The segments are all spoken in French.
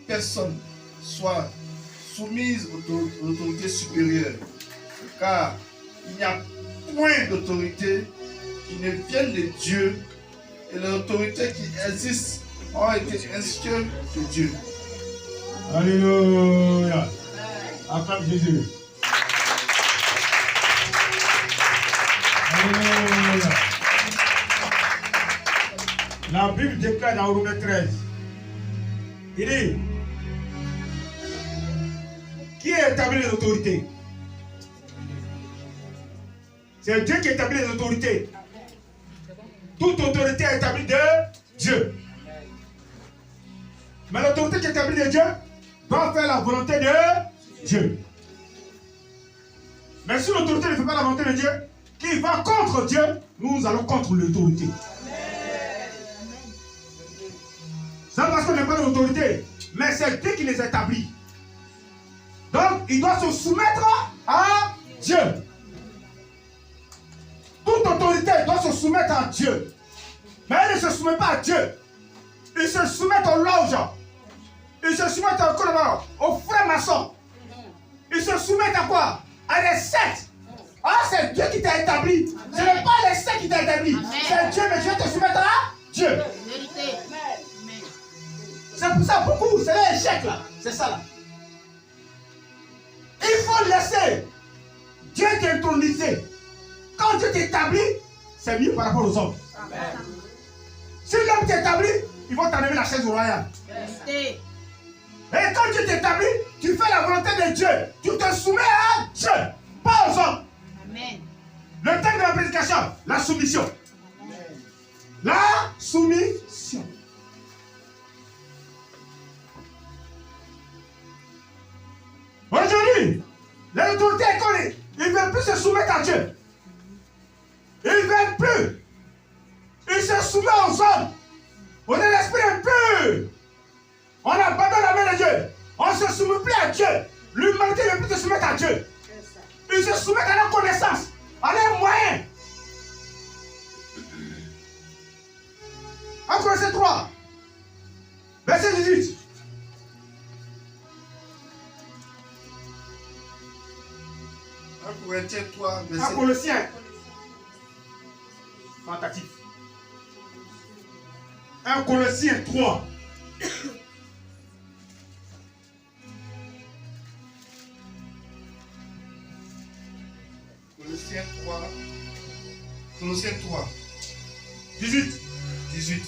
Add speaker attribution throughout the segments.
Speaker 1: personne soit soumise à l'autorité supérieure, car il n'y a point d'autorité qui ne vienne de Dieu, et l'autorité qui existe a été instituée de Dieu.
Speaker 2: Alléluia. Acclame Jésus. Alléluia. La Bible déclare dans Romains 13. Il dit, qui a établi les autorités? C'est Dieu qui établit les autorités. Toute autorité est établie de Dieu. Mais l'autorité qui est établie de Dieu doit faire la volonté de Dieu. Mais si l'autorité ne fait pas la volonté de Dieu, qui va contre Dieu, nous allons contre l'autorité. C'est parce qu'on n'est pas l'autorité, mais c'est Dieu qui les établit. Donc, il doit se soumettre à Dieu. Toute autorité doit se soumettre à Dieu. Mais elle ne se soumet pas à Dieu. Ils se soumettent aux loges. Ils se soumettent aux frères maçons. Ils se soumettent à quoi? À des sectes. Ah, c'est Dieu qui t'a établi. Ce n'est pas les sectes qui t'a établi. C'est Dieu, mais Dieu te soumettre à Dieu. C'est pour ça beaucoup, c'est l'échec là. C'est ça là. Il faut laisser Dieu t'introniser. Quand Dieu t'établit, c'est mieux par rapport aux hommes. Amen. Si l'homme t'établit, ils vont t'enlever la chaise royale. Et quand Dieu t'établit, tu fais la volonté de Dieu. Tu te soumets à Dieu, pas aux hommes. Amen. Le thème de la prédication, la soumission. Amen. La soumission. Aujourd'hui, les autorités économiques, ils ne veulent plus se soumettre à Dieu. Ils ne veulent plus. Ils se soumettent aux hommes. On est l'esprit impur. On abandonne la main de Dieu. On ne se soumet plus à Dieu. L'humanité ne veut plus se soumettre à Dieu. Ils se soumettent à leur connaissance, à leurs moyens. En Colossiens 3, verset 18.
Speaker 1: Corinthiens 3, verset...
Speaker 2: En Colossiens. Tentatif. 1 Colossiens 3.
Speaker 1: Colossiens 3.
Speaker 2: 18.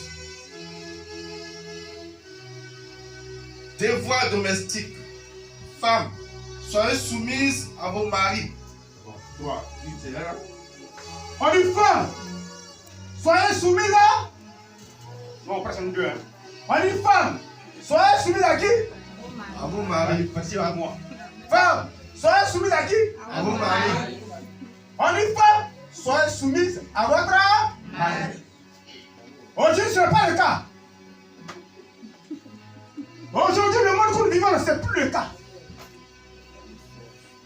Speaker 1: Devoirs domestiques. Femmes, soyez soumises à vos maris.
Speaker 2: On dit femme, soyez soumises à... Non, presque deux. Hein. On dit femme, soyez soumises à qui?
Speaker 1: À vos maris.
Speaker 2: Passez à moi. Femme, soyez soumises à qui?
Speaker 1: À vos maris.
Speaker 2: On dit femme, soyez soumises à votre mari. Aujourd'hui, ce n'est pas le cas. Aujourd'hui, le monde que nous vivons, ce n'est plus le cas.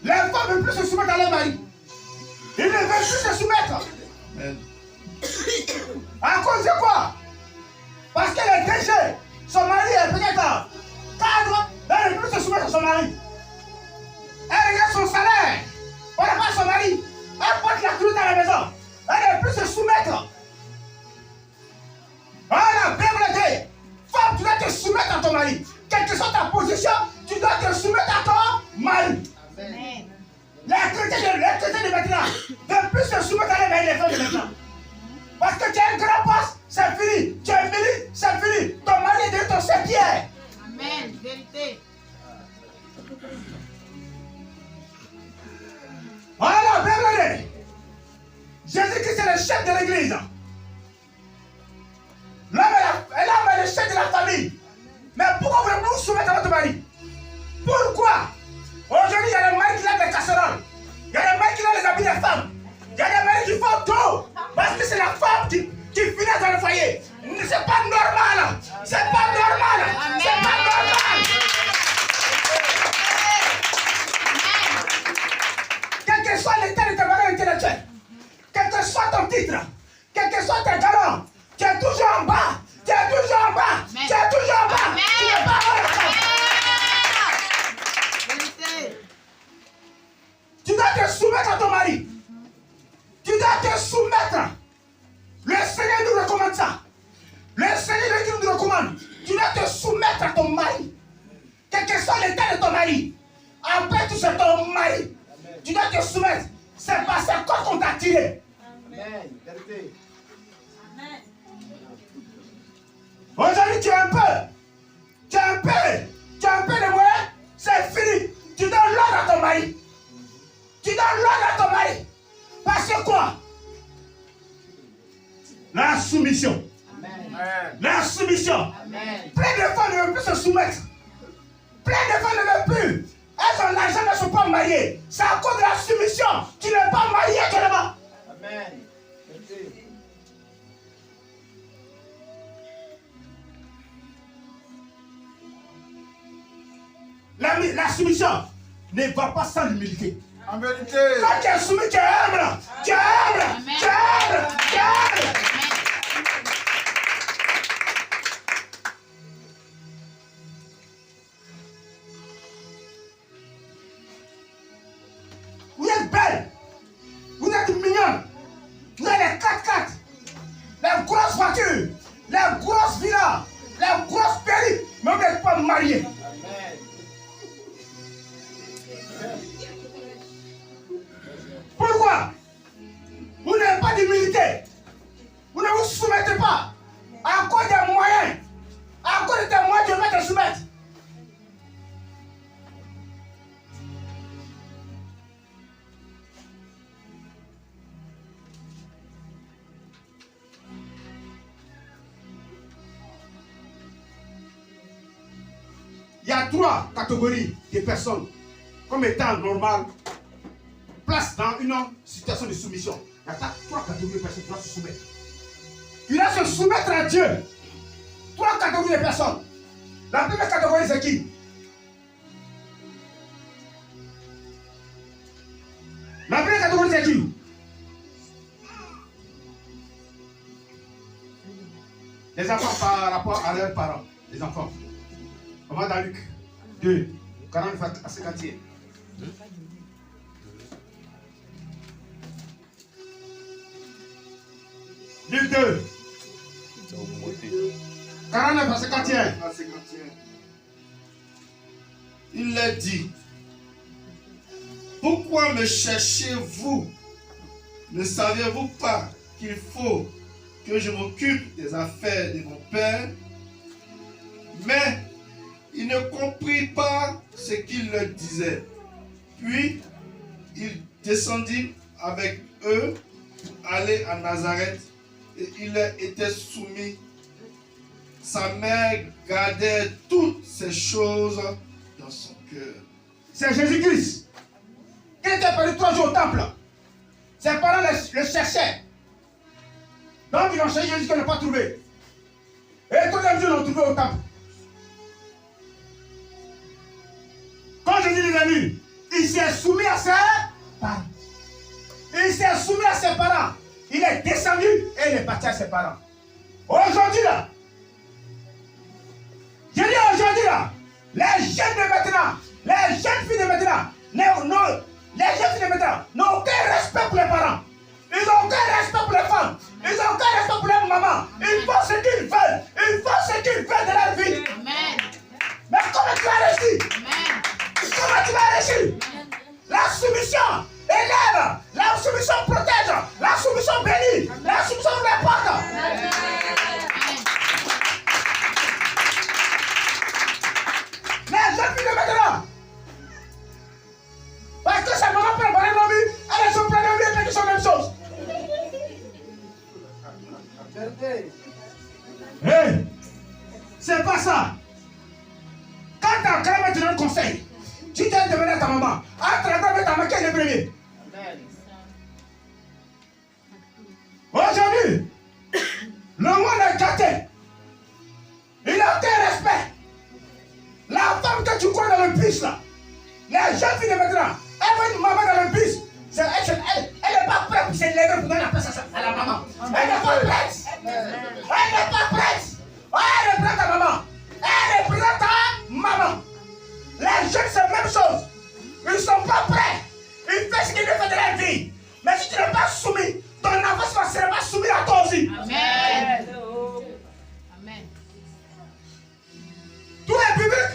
Speaker 2: Les femmes ne veulent plus se soumettre à leur mari. Ils ne veulent plus se soumettre.
Speaker 1: Amen.
Speaker 2: À cause de quoi? Parce qu'elle est déchée. Son mari est peut-être cadre. Elle ne veut plus se soumettre à son mari. Elle regarde son salaire. On n'a pas son mari. Elle porte la clé dans la maison. Elle ne veut plus se soumettre. Voilà, bien volonté. Femme, tu dois te soumettre à ton mari. Quelle que soit ta position, tu dois te soumettre à ton mari. Amen. Les chrétiens de maintenant ne veulent plus se soumettre à les femmes de maintenant. Parce que tu as un grand poste, c'est fini. Tu es fini, c'est fini. Ton mari est de ton pieds.
Speaker 3: Amen, vérité.
Speaker 2: Voilà, bien volonté. Jésus-Christ est le chef de l'église. L'homme est le chef de la famille. Mais pourquoi vous vous soumettez à votre mari? Pourquoi? Aujourd'hui, il y a des maris qui lavent les casseroles. Il y a des maris qui lavent les habits des femmes. Il y a des maris qui font tout. Parce que c'est la femme qui finit dans le foyer. C'est pas normal. C'est pas normal. C'est pas normal. Quel que soit l'état de ta valeur intellectuelle, quel que soit ton titre, quel que soit tes talents, tu es toujours en bas. Tu es toujours en bas. Tu es toujours en bas. Tu n'es pas en bas. mari. Quel que soit l'état de ton mari, après tout c'est ton mari. Tu dois te soumettre. C'est pas ça qu'on t'a tiré.
Speaker 4: Amen. Vérité.
Speaker 2: Aujourd'hui, tu as un peu. Tu as un peu de moyens. C'est fini. Tu donnes l'ordre à ton mari. Tu donnes l'ordre à ton mari. Parce que quoi? La soumission.
Speaker 4: Amen.
Speaker 2: La soumission.
Speaker 4: Amen.
Speaker 2: Plein de femmes ne veulent plus se soumettre. Plein de femmes ne veulent plus. Elles ont l'argent, mais ne sont pas mariées. C'est à cause de la soumission. Tu n'es pas marié actuellement.
Speaker 4: Amen. Vérité.
Speaker 2: La soumission ne va pas sans l'humilité.
Speaker 1: En vérité.
Speaker 2: Quand tu es soumis, tu es humble. Tu es humble. Tu es humble. Tu es humble. Vous êtes belle. Vous êtes mignonne. Vous avez les 4x4. Les grosses voitures. Les grosses villas. Les grosses péris. Mais vous n'êtes pas mariés.
Speaker 4: Amen.
Speaker 2: Pourquoi? Vous n'avez pas d'humilité. Vous ne vous soumettez pas. À cause des moyens. À cause de tes moyens, tu vas te soumettre. Il y a 3 catégories de personnes comme étant normales. Place dans une situation de soumission. Il y a 3 catégories de personnes qui doivent se soumettre. Il doit se soumettre à Dieu. 3 catégories de personnes. La première catégorie, c'est qui? La première catégorie, c'est qui? Les enfants par rapport à leurs parents. Les enfants. Comment dans Luc 2, 40 à 51. Luc 2, 49 à 51.
Speaker 1: Il leur dit, pourquoi me cherchez-vous? Ne savez-vous pas qu'il faut que je m'occupe des affaires de mon Père? Mais il ne comprit pas ce qu'il leur disait. Puis il descendit avec eux, allait à Nazareth, et il leur était soumis. Sa mère gardait toutes ces choses dans son cœur.
Speaker 2: C'est Jésus-Christ. Il était perdu 3 jours au temple. Ses parents le cherchaient. Donc ils l'ont cherché jusqu'à ne pas trouver. Et le 3e jour, ils l'ont trouvé au temple. Quand Jésus les a vus, il s'est soumis à ses parents. Il s'est soumis à ses parents. Il est descendu et il est parti à ses parents. Aujourd'hui là, je dis aujourd'hui là, les jeunes de maintenant, les jeunes filles de maintenant, les jeunes filles de maintenant n'ont aucun respect pour les parents. Ils n'ont aucun respect pour les femmes. Ils n'ont aucun respect pour les mamans. Ils font ce qu'ils veulent. Ils font ce qu'ils veulent de leur vie.
Speaker 3: Amen.
Speaker 2: Mais comment tu vas réussir?
Speaker 3: Amen.
Speaker 2: Comment tu vas réussir? La soumission élève, la soumission protège, la soumission bénit, la soumission réporte.
Speaker 3: Amen.
Speaker 2: Les jeunes filles de maintenant, parce que sa maman peut parler de vie, elle se prend de vie et fait la même chose.
Speaker 4: Vérité.
Speaker 2: Hey, c'est pas ça. Quand ta grand-mère te donne un conseil, tu dois demander à ta maman. Entre la grand-mère et ta maman, qui est le premier?
Speaker 4: Amen.
Speaker 2: Aujourd'hui, le monde est gâté. Il n'a aucun respect. La femme que tu crois dans le bus là, les jeunes filles de maintenant, elle voit une maman dans le bus. Elle n'est pas prête pour se lever pour donner la place à la maman. Elle n'est pas prête. Elle n'est pas prête. Elle représente ta maman. Elle représente ta maman. Les jeunes, c'est la même chose. Ils ne sont pas prêts. Ils font ce qu'ils veulent de leur vie. Mais si tu n'es pas soumis, ton enfant sera pas soumis à toi aussi.
Speaker 3: Amen. Amen.
Speaker 2: Tout est biblique.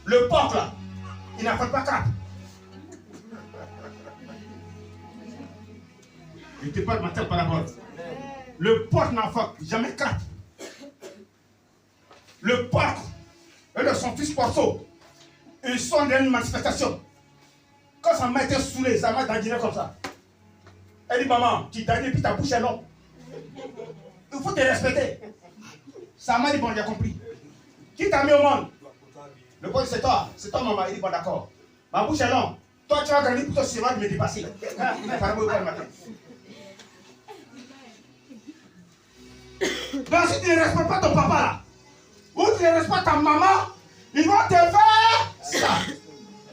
Speaker 2: Le porc là, il n'affronte pas crabe. Je te parle matin par parabole. Le porc n'affronte jamais crabe. Le porc et son fils Porceau, ils sont dans une manifestation. Quand sa main était saoulée, sa main dandinait comme ça. Elle dit, maman, tu dandines puis ta bouche est longue. Il faut te respecter. Sa main dit, bon, j'ai compris. Qui t'a mis au monde? Le point, c'est toi, maman. Il dit, bon, d'accord. Ma bouche est longue. Toi, tu vas grandir pour toi, c'est moi de me dépasser. Donc, si tu ne respectes pas ton papa là, ou tu ne respectes pas ta maman, ils vont te faire ça.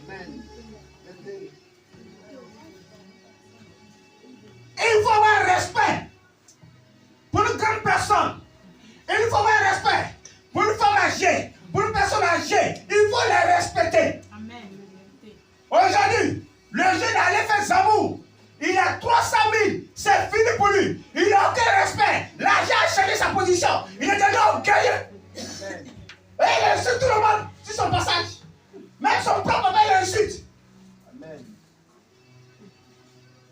Speaker 4: Amen.
Speaker 2: Il faut avoir respect pour une grande personne. Il faut avoir respect pour une femme âgée, pour une personne âgée. Il faut les respecter.
Speaker 3: Amen.
Speaker 2: Aujourd'hui, le jeune allait faire Zamour. Il a 300 000. C'est fini pour lui. Il n'a aucun respect. L'argent a changé sa position. Il est devenu orgueilleux. Et il insulte tout le monde sur son passage. Même son propre papa, il insulte.
Speaker 4: Amen.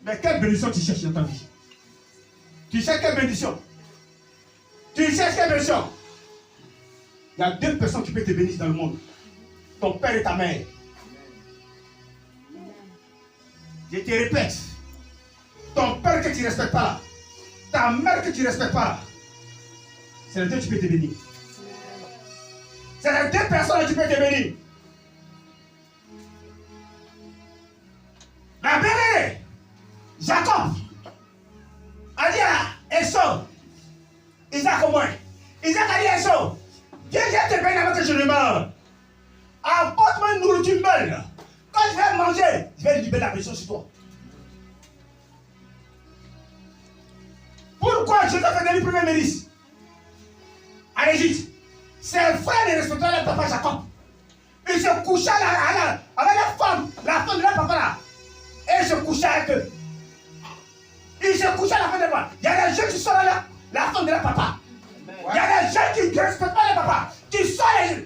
Speaker 2: Mais quelle bénédiction tu cherches dans ta vie? Tu cherches quelle bénédiction? Tu cherches quelle bénédiction? Il y a deux personnes qui peuvent te bénir dans le monde. Ton père et ta mère. Je te répète. Ton père que tu ne respectes pas là. Ta mère que tu ne respectes pas là. C'est les deux qui peuvent te bénir. C'est les deux personnes qui peuvent te bénir. La bénie, Jacob a dit à Esau, Isaac au moins. Isaac a dit à Esau, Dieu vient te bénir avant que je ne meure. Apporte-moi une nourriture belle. Quand je vais manger, je vais libérer la pression sur toi. Pourquoi Joseph est devenu premier ministre en Égypte? Ses frères ne respectaient pas le papa Jacob. Il se coucha avec la femme de leur papa là. Et il se coucha avec eux. Il se coucha à la femme de leur papa. Il y a des gens qui sont là, la femme de leur papa. Il y a des gens qui ne respectent pas le papa, qui sont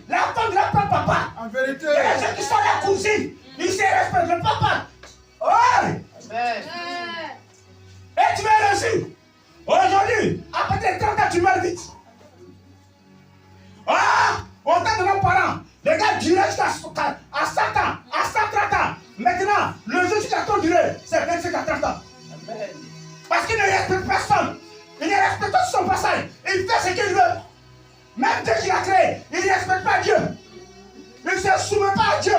Speaker 2: la femme de leur propre papa.
Speaker 4: En vérité.
Speaker 2: Il y a des gens qui sont la cousine, ils se respectent le papa. Ouais.
Speaker 4: Amen.
Speaker 2: Et tu vas réussir. Aujourd'hui, après 30 ans, tu meurs vite. Ah, au temps de nos parents, les gars duraient jusqu'à 100 ans, à 130 ans. Maintenant, le jour jusqu'à ton durée, c'est 25 à 30 ans.
Speaker 4: Amen.
Speaker 2: Parce qu'il ne respecte personne. Il ne respecte pas son passage. Il fait ce qu'il veut. Même Dieu qui l'a créé, il ne respecte pas Dieu. Il ne se soumet pas à Dieu.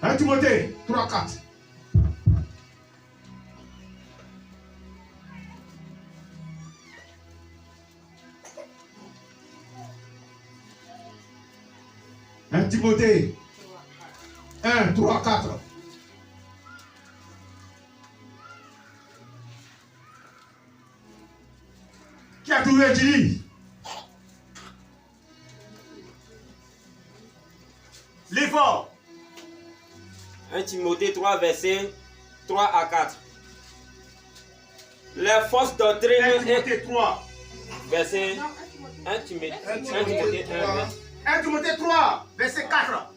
Speaker 2: Un Timothée 3-4. Un Timothée 1-3-4. Qui a trouvé Julie? L'effort.
Speaker 5: 1 Timothée 3, versets 3 à 4. Les fausses doctrines.
Speaker 2: 1 Timothée 3.
Speaker 5: Verset 1 Timothée 1,
Speaker 2: 1 Timothée 3, verset 4.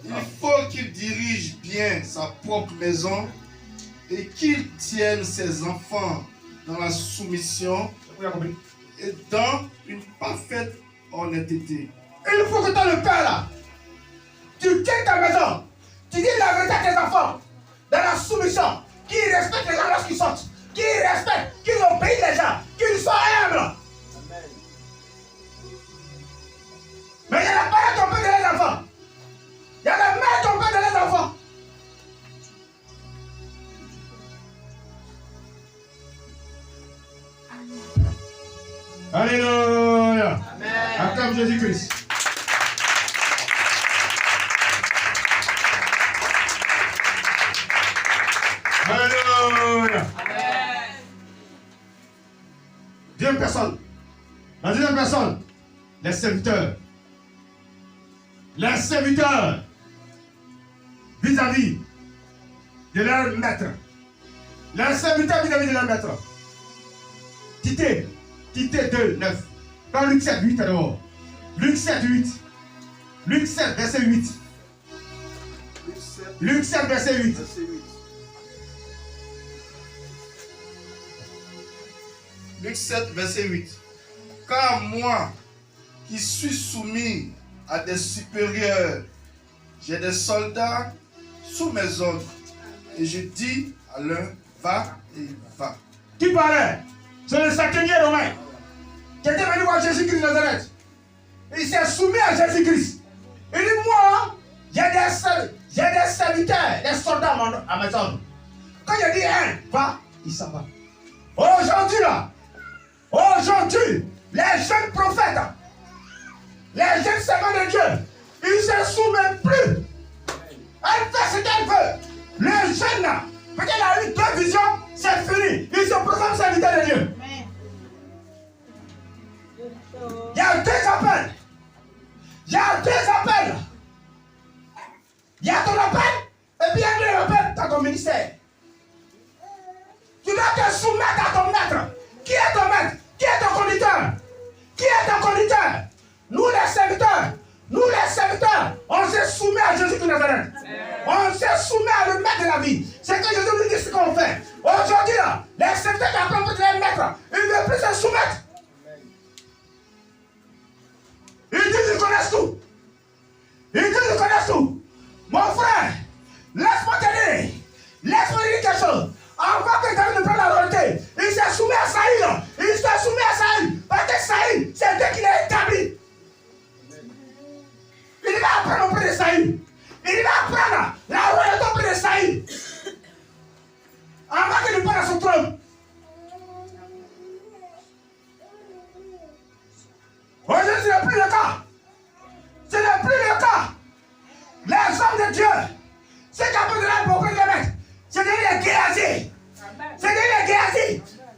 Speaker 1: Il faut qu'il dirige bien sa propre maison et qu'il tienne ses enfants dans la soumission et dans une parfaite honnêteté.
Speaker 2: Il faut que toi, le père là, tu tiennes ta maison. Tu dis la vérité à tes enfants. Dans la soumission. Qui respecte les gens lorsqu'ils sortent. Qui respecte, qui obéit les gens. Qu'ils soient humbles.
Speaker 4: Amen.
Speaker 2: Mais il y a la parole qu'on peut donner les enfants. Il y a la mère qu'on peut donner les enfants. Alléluia.
Speaker 4: Amen.
Speaker 2: Acclame Jésus-Christ. Alléluia.
Speaker 4: Amen.
Speaker 2: Deuxième personne. La deuxième personne, les serviteurs. Les serviteurs vis-à-vis de leur maître. Les serviteurs vis-à-vis de leur maître. Tite Tite 2, 9. Dans Luc 7, 8 d'abord. Luc 7, 8. Luc 7, verset 8. Luc 7, verset 8.
Speaker 1: Luc 7, verset 8. Car moi, qui suis soumis à des supérieurs, j'ai des soldats sous mes ordres. Et je dis à l'un, va et il va.
Speaker 2: Qui parlait? C'est le cinquième romain qui était venu voir Jésus-Christ de Nazareth. Il s'est soumis à Jésus-Christ. Il dit, moi, j'ai des serviteurs, des soldats à mes ordres. Quand il dit un, va, il s'en va. Aujourd'hui, là, les jeunes prophètes, les jeunes servants de Dieu, ils ne se soumettent plus. Elle fait ce qu'elle veut. Les jeunes, là, peut-être qu'il a eu 2 visions, c'est fini. Ils se proclament serviteurs de Dieu. Il y a 2 appels. Il y a 2 appels. Il y a ton appel et puis il y a 2 appels dans ton ministère. Tu dois te soumettre à ton maître. Qui est ton maître? Qui est ton conducteur? Qui est ton conducteur? Nous les serviteurs, on se soumet à Jésus de Nazareth. On se soumet à le maître de la vie. C'est que Jésus nous dit ce qu'on fait. Aujourd'hui, là, les serviteurs qui apprennent de les maîtres, ils ne veulent plus se soumettre. Ils disent qu'ils connaissent tout. Mon frère, laisse-moi te dire quelque chose. Encore que David ne prenne la royauté, il s'est soumis à Saïl. Parce que Saïl, c'est Dieu qui l'a établi. Il va apprendre auprès de Saïl. Il va apprendre la royauté auprès de Saïl. Avant qu'il ne prenne à son trône. Aujourd'hui, ce n'est plus le cas. Les hommes de Dieu, c'est qu'après de la beaucoup de les mettre. C'est des Géasi.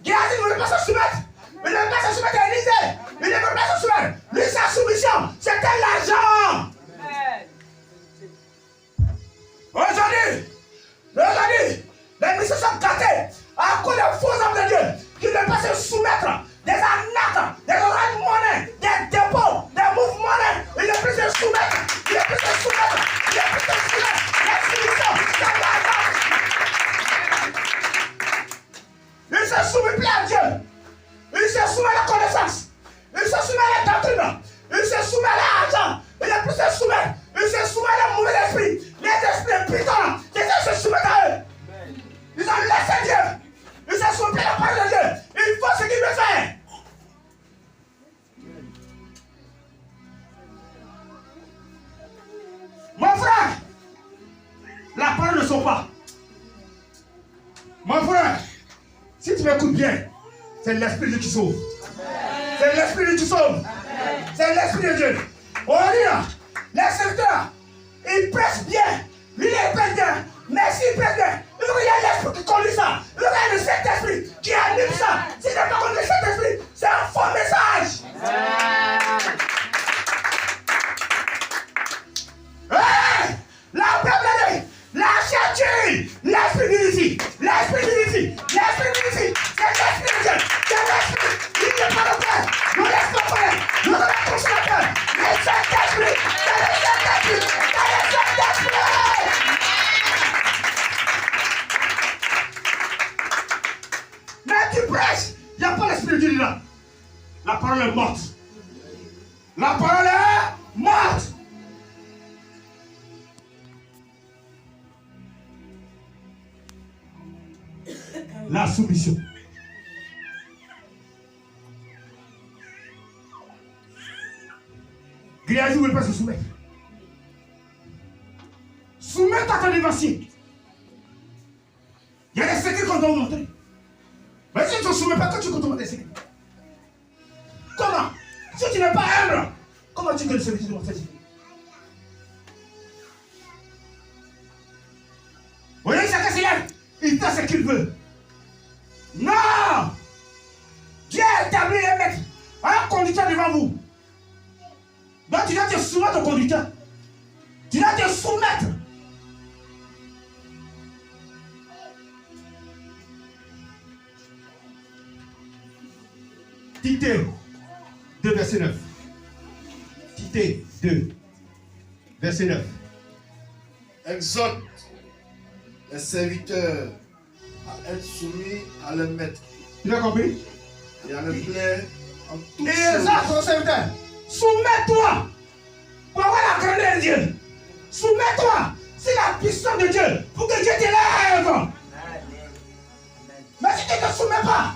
Speaker 2: Géasi ne veut pas se soumettre. Il ne veut pas se soumettre à Élisée. Il ne veut pas se soumettre. Lui, sa soumission, c'était l'argent. Aujourd'hui, les ministres sont gâtés à cause des faux hommes de Dieu qui ne veulent pas se soumettre. Des arnaques, des orange monnaie, des dépôts, des mouvements monnaie. Il ne veut plus se soumettre. La soumission, c'est l'argent. Il se soumet plus à Dieu. Il se soumet à la connaissance. Il se soumet à la doctrine. Il se soumet à l'argent. Il ne plus se soumettre. Il se soumet à la mauvais esprit. Les esprits pitants, Jésus se soumet à eux. Ils ont laissé Dieu. Ils se soumettent à la parole de Dieu. Il faut ce qu'il veut faire. Mon frère, la parole ne sauve pas. Mon frère, si tu m'écoutes bien, c'est l'Esprit de Dieu qui sauve. C'est l'Esprit de Dieu qui sauve. C'est l'Esprit de Dieu. On dit là, les serviteurs, ils prêchent bien. Lui, il prêche bien. Mais s'il prêche bien, il faut qu'il y ait l'Esprit qui conduit ça. Il faut qu'il y ait le Saint-Esprit qui anime ça. S'il n'est pas conduit le Saint-Esprit, c'est un faux message. La Bible dit, la cherche, l'Esprit vivifie, l'Esprit vivifie, l'Esprit vivifie, c'est l'Esprit de Dieu, c'est l'Esprit, il n'est pas le Père, nous laissons pas, nous ne laissons pas le Père, le Saint-Esprit, c'est le Saint-Esprit, c'est le Saint-Esprit. Mais tu prêches, il n'y a pas l'Esprit de Dieu là. La parole est morte. La parole est morte. La soumission. Géasi ne veut pas se soumettre. Soumets-toi à ton évancier. Il y a des secrets qu'on doit vous montrer. Mais si tu ne te soumets pas, quand tu comptes des secrets. Comment? Si tu n'es pas humble, comment tu peux le servir de montrer des secrets? Vous voyez, chacun s'y lève. Il fait ce qu'il veut. Non! Dieu a établi les maîtres, un conducteur devant vous. Donc tu dois te soumettre au conducteur. Tu dois te soumettre. Tite 2, verset 9. Tite 2, verset 9.
Speaker 1: Exhorte les serviteurs à être soumis à leur maître
Speaker 2: Tu as compris?
Speaker 1: et à leur plaire en toutes
Speaker 2: Et
Speaker 1: choses.
Speaker 2: ça, ton serviteur, soumets-toi pour avoir la grandeur de Dieu. Soumets-toi, c'est la puissance de Dieu pour que Dieu t'élève. Mais si tu ne te soumets pas,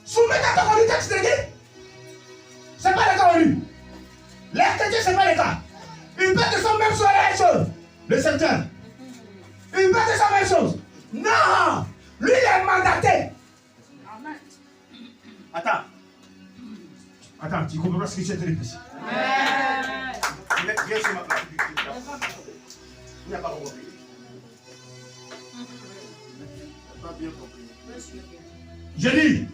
Speaker 2: soumets ta conduite, tu te dis, c'est pas le cas aujourd'hui. Les chrétiens, c'est pas le cas. Ils peuvent de son même sur la même chose. Le serviteur. Ils peuvent de sa même chose. Non, lui, il est mandaté. Attends, tu comprends pas ce que tu es en train de dire. Viens sur ma place. Il n'y a pas compris.
Speaker 1: Pas bien compris.
Speaker 2: Je dis,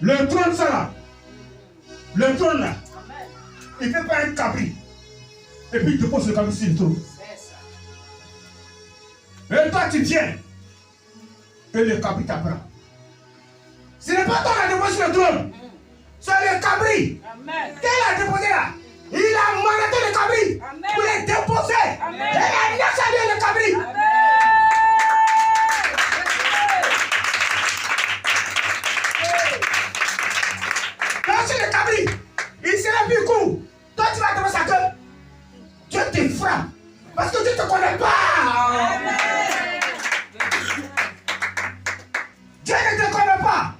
Speaker 2: le trône, ça là, le trône là, il ne fait pas un cabri. Et puis il te pose le cabri sur le trône. Et toi, tu viens. Et le cabri t'apprend. Ce n'est pas toi qui as déposé sur le trône. C'est le cabri. Quel a déposé là? Il a mandaté le cabri pour les déposer. Et il a laissé le cabri. Quand c'est le cabri, il sera plus court. Toi, tu vas devant sa queue. Dieu te frappe. Parce que Dieu ne te connaît pas. Dieu ne te connaît pas.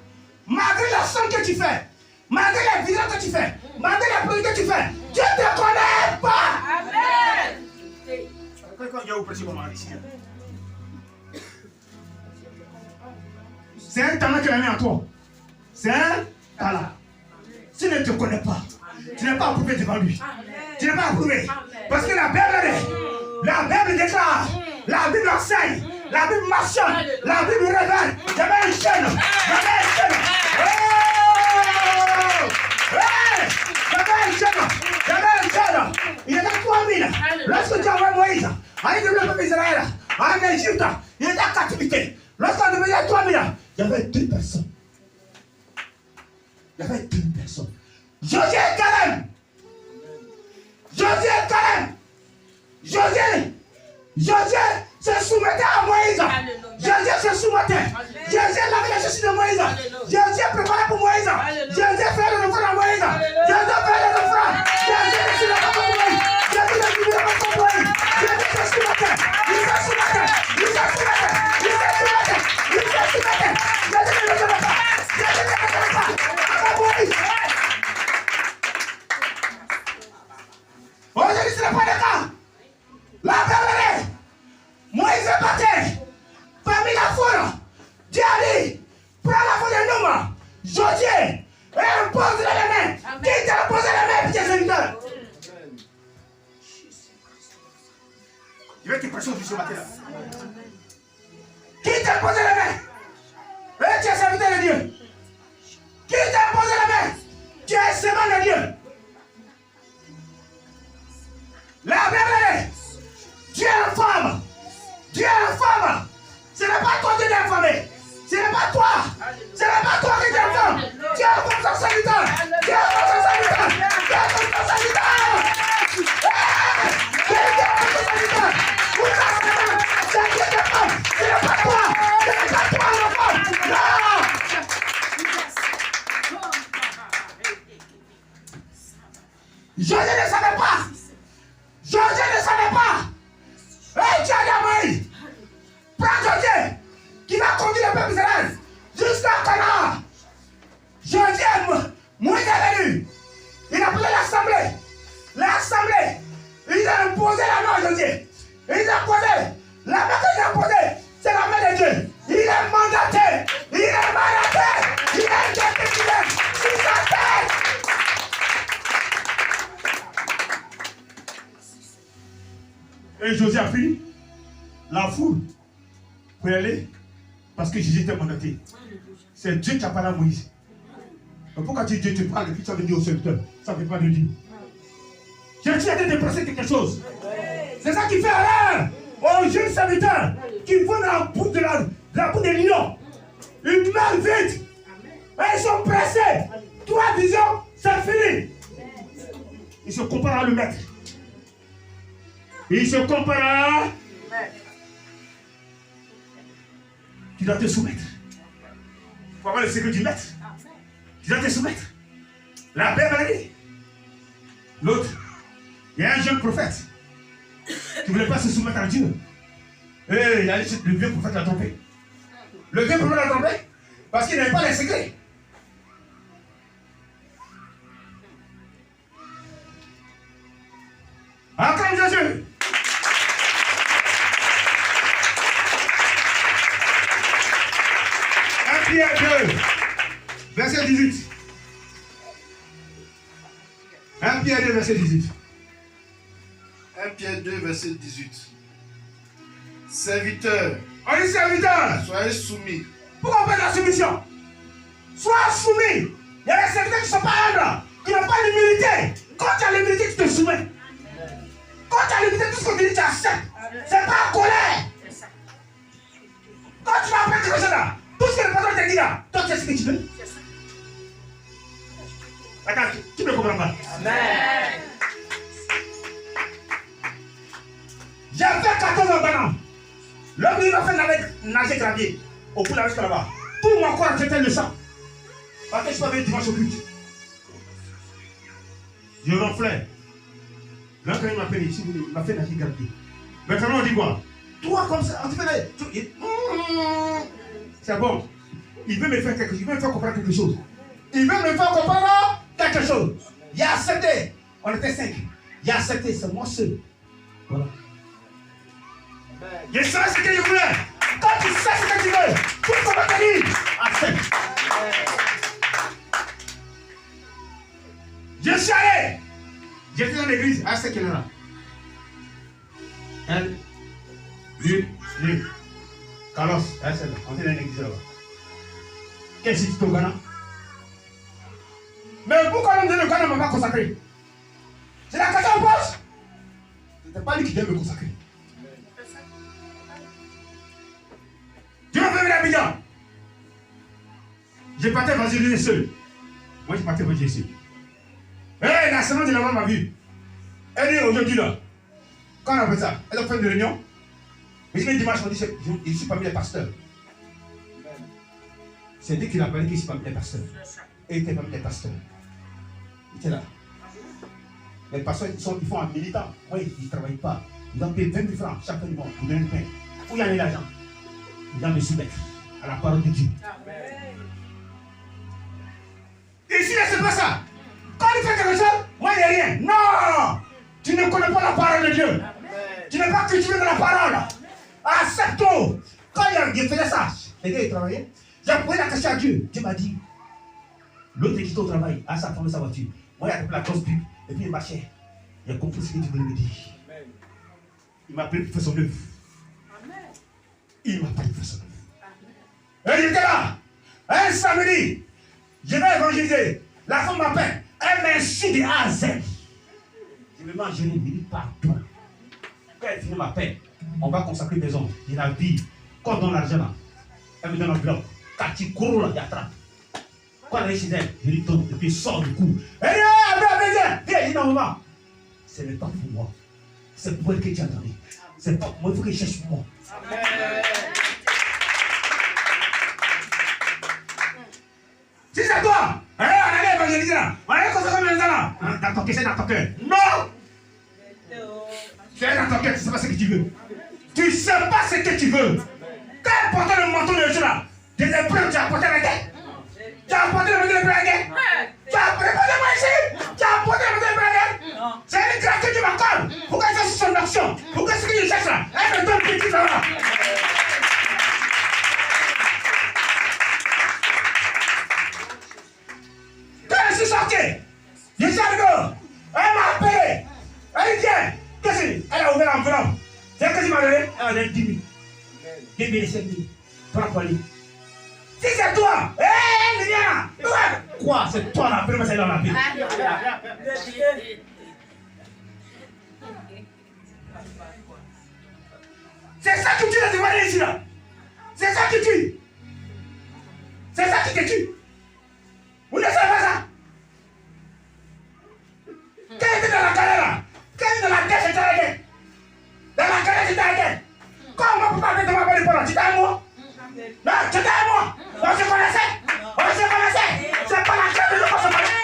Speaker 2: Malgré la somme que tu fais, malgré la vision que tu fais, malgré la prière que tu fais, Dieu ne te connaît pas.
Speaker 3: Amen.
Speaker 2: Quand Dieu vous prêche comment ici? C'est un talent qu'il a mis en toi. C'est un talent. S'il ne te connaît pas, tu n'es pas approuvé devant lui. Tu n'es pas approuvé. Parce que la Bible déclare, la Bible enseigne, la Bible mentionne, la Bible révèle. J'avais une chaîne. Il était 3000. Lorsque tu envoies Moïse, avec le peuple d'Israël, en Égypte, il était en captivité. Lorsqu'on devenait 3000, il y avait 2 personnes. Il y avait 2 personnes. Josué et Caleb. Josué et Caleb. Josué se soumettait à Moïse. Josué se soumettait. Josué lavait les chaussures de Moïse. Josué préparait pour Moïse. Josué faisait le offrande à Moïse. Josué faisait le offrande. Josué ne se levait pas pour Moïse. Josué ne se levait pas pour Moïse. Josué se soumettait. Il se soumettait. Il se soumettait. Il se soumettait. Il se soumettait. Josué ne le levait pas. Josué ne le levait pas. À Moïse. Aujourd'hui, ce n'est pas le cas. La Bible, Moïse est parti parmi la foule. Dieu a dit, prends la foule de Nouma, Josué, et impose les mains. Qui t'a posé les mains, petit serviteur? Je vais te prêcher aujourd'hui ce matin là. Qui t'a posé les mains? Et tu es serviteur de Dieu. Qui t'a posé les mains? Tu es servant de Dieu. La Bible, Dieu est femme. Dieu est femme. Ce n'est pas toi qui t'es informé. Ce n'est pas toi. Ce n'est pas toi qui t'es informé. Dieu est comme son serviteur. Dieu est comme son serviteur. Dieu est comme son serviteur. Dieu est comme son serviteur. Vous savez, c'est Dieu qui est femme. Ce n'est pas toi. Ce n'est pas toi l'enfant. Non. Josué ne savait pas. Josué ne savait pas. Et Dieu a dit à Moïse, prends Josué, qui va conduire le peuple d'Israël jusqu'à Canaan. Josué, Moïse est venu. Il a appelé l'assemblée. L'assemblée, ils ont imposé la main à Josué. Ils ont posé. La main qu'ils ont posée, c'est la main de Dieu. Il est mandaté. Il est mandaté. Il est déterminé sur sa tête. Et Josué a pris la foule pour y aller parce que Jésus était mandaté. C'est Dieu qui a parlé à Moïse. Mais pourquoi Dieu te parle et puis tu as venu au serviteur? Ça ne fait pas de Dieu. Jésus a été déplacé quelque chose. C'est ça qui fait erreur aux jeunes serviteurs qui vont dans la boue de lion. Ils meurent vite. Et ils sont pressés. 3 visions, c'est fini. Il se compare à le maître. Il se compare à... Tu dois te soumettre. Pour avoir le secret du maître. Tu dois te soumettre. La Bible dit. L'autre, il y a un jeune prophète qui ne voulait pas se soumettre à Dieu. Et il a dit, le vieux prophète l'a trompé. Le vieux prophète l'a trompé parce qu'il n'avait pas les secrets. Acclame Jésus. Pierre 2, verset 18. 1 Pierre 2, verset 18.
Speaker 1: 1 Pierre 2, verset 18. Serviteurs,
Speaker 2: On dit serviteur.
Speaker 1: soyez soumis.
Speaker 2: Pourquoi on fait de la soumission? Sois soumis. Il y a des serviteurs qui ne sont pas humbles, qui n'ont pas l'humilité. Quand tu as l'humilité, tu te soumets. Quand tu as l'humilité, tout ce qu'on te dit, tu acceptes. C'est pas en colère. Quand tu vas apprendre quelque chose là, tout ce que le patron te dit là, toi tu sais ce que tu veux. Attends, tu ne comprends pas.
Speaker 4: Amen.
Speaker 2: J'ai fait 14 ans au Ghana. L'homme il m'a fait nager gravier au bout de la jusqu'à là-bas. Tout mon corps était le sang. Parce que je suis pas venu dimanche au culte. Je ronflais. Là, quand il m'a fait ici, il m'a fait nager gravier. Maintenant, on dit quoi? Toi, comme ça, on te fait c'est bon. Il veut me faire quelque chose. Il veut me faire comprendre quelque chose. Il veut me faire comprendre quelque chose. Il a accepté. On était 5. Il a accepté. C'est moi seul. Voilà. Je sais ce que je voulais. Quand tu sais ce que tu veux, tout ce qu'on va te dire, accepte. Je suis allé. J'étais dans l'église à 5 km. Elle, lui, Carlos, on était dans l'église là-bas. Qu'est-ce que tu es au Ghana? Mais pourquoi le Ghana ne m'a pas consacré? C'est la question qu'on pose. Ce n'était pas lui qui devait me consacrer. Dieu m'a fait l'Abidjan. Je partais évangéliser seul. Moi, je partais évangéliser seul. Et la semaine de la m'a vu. Elle dit aujourd'hui là, quand on a fait ça, elle a fait une réunion. Mais dimanche, on dit, je ne suis pas mis les pasteurs. C'est Dieu qui l'a appelé qu'il ne suis pas mis les pasteurs. Et il n'était pas mis les pasteurs. Il était là. Les pasteurs, ils font un militant. Moi, ils ne travaillent pas. Ils ont payé 20 000 francs chaque mois pour donner le pain. Où il y a l'argent? Il doit me soumettre à la parole de Dieu. Ici, c'est pas ça. Quand il fait quelque chose, moi, il n'y a rien. Non! Tu ne connais pas la parole de Dieu. Tu n'es pas cultivé dans la parole. Accepte-toi. Quand il faisait ça, les gars, ils travaillaient. J'ai posé la question à Dieu. Dieu m'a dit, l'autre est quitté au travail, à sa femme et sa voiture. Moi, il a pris la grosse pub, et puis il marchait. Il a compris ce que Dieu voulait me dire. Il m'a appelé pour faire son œuvre. Il m'a appelé pour faire son œuvre. Et j'étais là. Un samedi, je vais évangéliser. La femme m'appelle. Elle m'insulte de A à Z. Je me mange, je lui dis pardon. Quand elle finit ma paix, on va consacrer des hommes. Il la vie. Quand on donne l'argent là, elle me donne l'enveloppe. Quand tu cours là, il attrape. Quand elle est chez elle, je lui donne et puis il sort du coup. Elle dit, viens, viens. Elle dit, non, maman. C'est le temps pour moi. C'est pour elle que tu as donné. C'est pas pour moi, il faut que je cherche pour moi. Amen. Si c'est toi, on allait évangéliser là. On allait consacrer mes là. Dans ton cœur, c'est dans ton cœur. Non! Tu es dans ton cœur, tu ne sais pas ce que tu veux. Tu ne sais pas ce que tu veux. Quand tu as porté le manteau de Dieu là, des épreuves, tu as porté la guerre. Tu as porté le manteau de la guerre. Tu as préparé moi ici. Tu as porté le manteau de la guerre. C'est une grâce que Dieu m'accorde. Pour que je fasse son action. Pour que ce que je cherche là, elle me donne petit là. Quand je suis sorti, je suis arrivé. Elle m'a appelé. Elle dit, viens. Qu'est-ce que c'est? Elle a ouvert l'enveloppe. C'est ce que tu m'as donné? Elle m'a donné 10 000. 10 000, 5 000. Prends pour lui. Si c'est toi, hé, viens. Quoi? C'est toi la première, c'est dans la vie. C'est ça que tu as demandé ici là. C'est ça que tu. Tu étais à moi. On se connaissait. On se connaissait. C'est pas la chair de nous qu'on se connaît.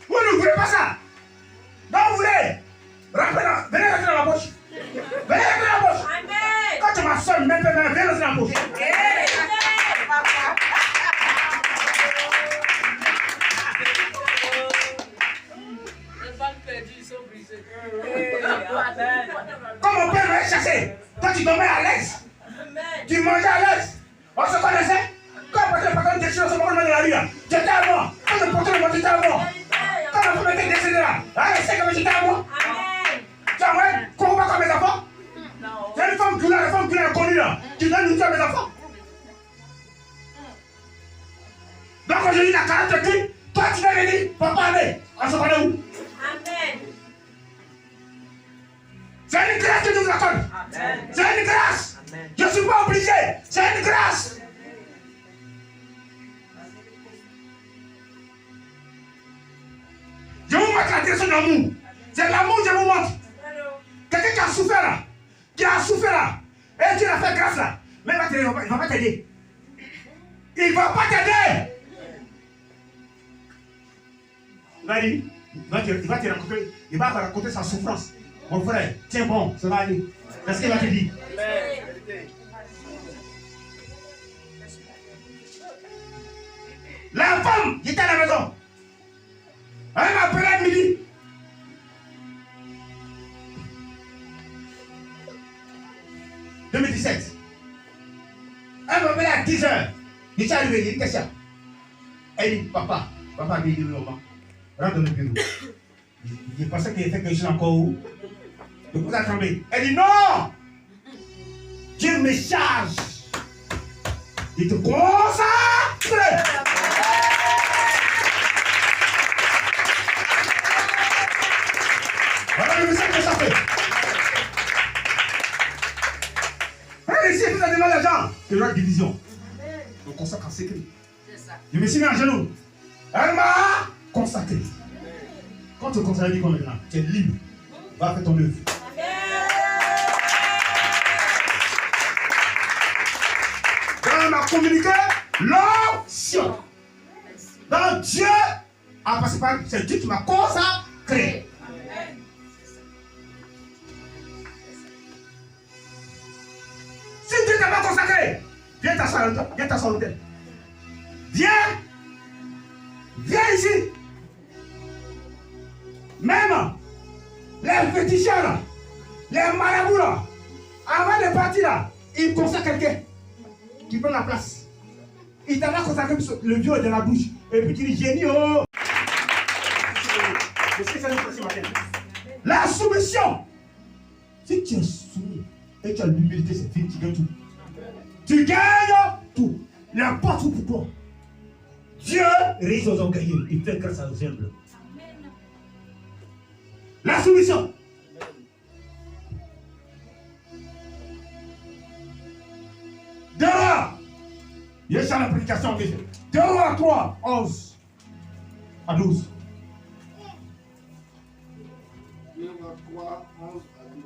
Speaker 2: Vous ne voulez pas ça. Donc vous voulez. Venez rentrer dans la poche. Venez rentrer dans la poche. Quand tu m'as sonné, maintenant, viens rentrer dans la poche. Comme mon père m'avait chassé, toi tu dormais à l'aise, tu mangeais à l'aise, on se connaissait. Quand le patron décide de se montrer dans la rue, j'étais à moi. Quand le patron m'était à moi. Quand la femme était décédée là, elle sait que j'étais à moi. Tu as envoyé combat comme mes enfants. C'est une femme qui l'a connue là, qui donne une à mes enfants. Donc aujourd'hui, la carotte te dit, toi tu viens me dire, papa, allez, on se connaît où? C'est une grâce que Dieu vous accorde. C'est une grâce. Je ne suis pas obligé. C'est une grâce. Je vous montre la direction de l'amour. C'est l'amour que je vous montre. Quelqu'un qui a souffert là. Qui a souffert là. Et Dieu l'a fait grâce là. Mais il ne va pas t'aider. Il ne va pas t'aider. Il va te raconter. Il va raconter sa souffrance. Mon frère, tiens bon, ça va aller. C'est ce qu'il va te dire. La femme qui était à la maison, elle m'a appelé à midi. « 2017. Elle m'a appelé à 10h. Je suis arrivé, il dit qu'est-ce qu'il y a? Elle dit, papa, il dit, maman, rentre dans le bureau. Je pensais qu'il fait quelque chose encore où? Je vous ai tremblé. Elle dit non! Dieu me charge. Il te consacre. Voilà le message que ça fait. Et ici, vous avez demandé l'argent. C'est la division. Je consacre en secret. Je me suis mis en genoux. Elle m'a consacré. Quand tu consacres, dis quoi maintenant? Tu es libre. Va faire ton œuvre. Elle m'a communiqué l'option. Donc Dieu a passé par, c'est Dieu qui m'a consacré. Si Dieu t'a pas consacré, viens t'asseoir à l'hôtel. Viens ici. Même les féticheurs là, les marabouts là, avant de partir là, ils consacrent quelqu'un qui prend la place. Il t'a consacré le vieux de la bouche. Et puis tu dis génie, oh! La soumission. Si tu es soumis et tu as l'humilité, c'est fini, tu gagnes tout. Tu gagnes tout. Il n'y a pas tout pour toi. Dieu réussit aux orgueilleux. Il fait grâce aux humbles. La soumission. Dehors. Il y a ça la prédication. Dehors à 3, 11 à 12.
Speaker 1: Dehors à 3, 11 à 12.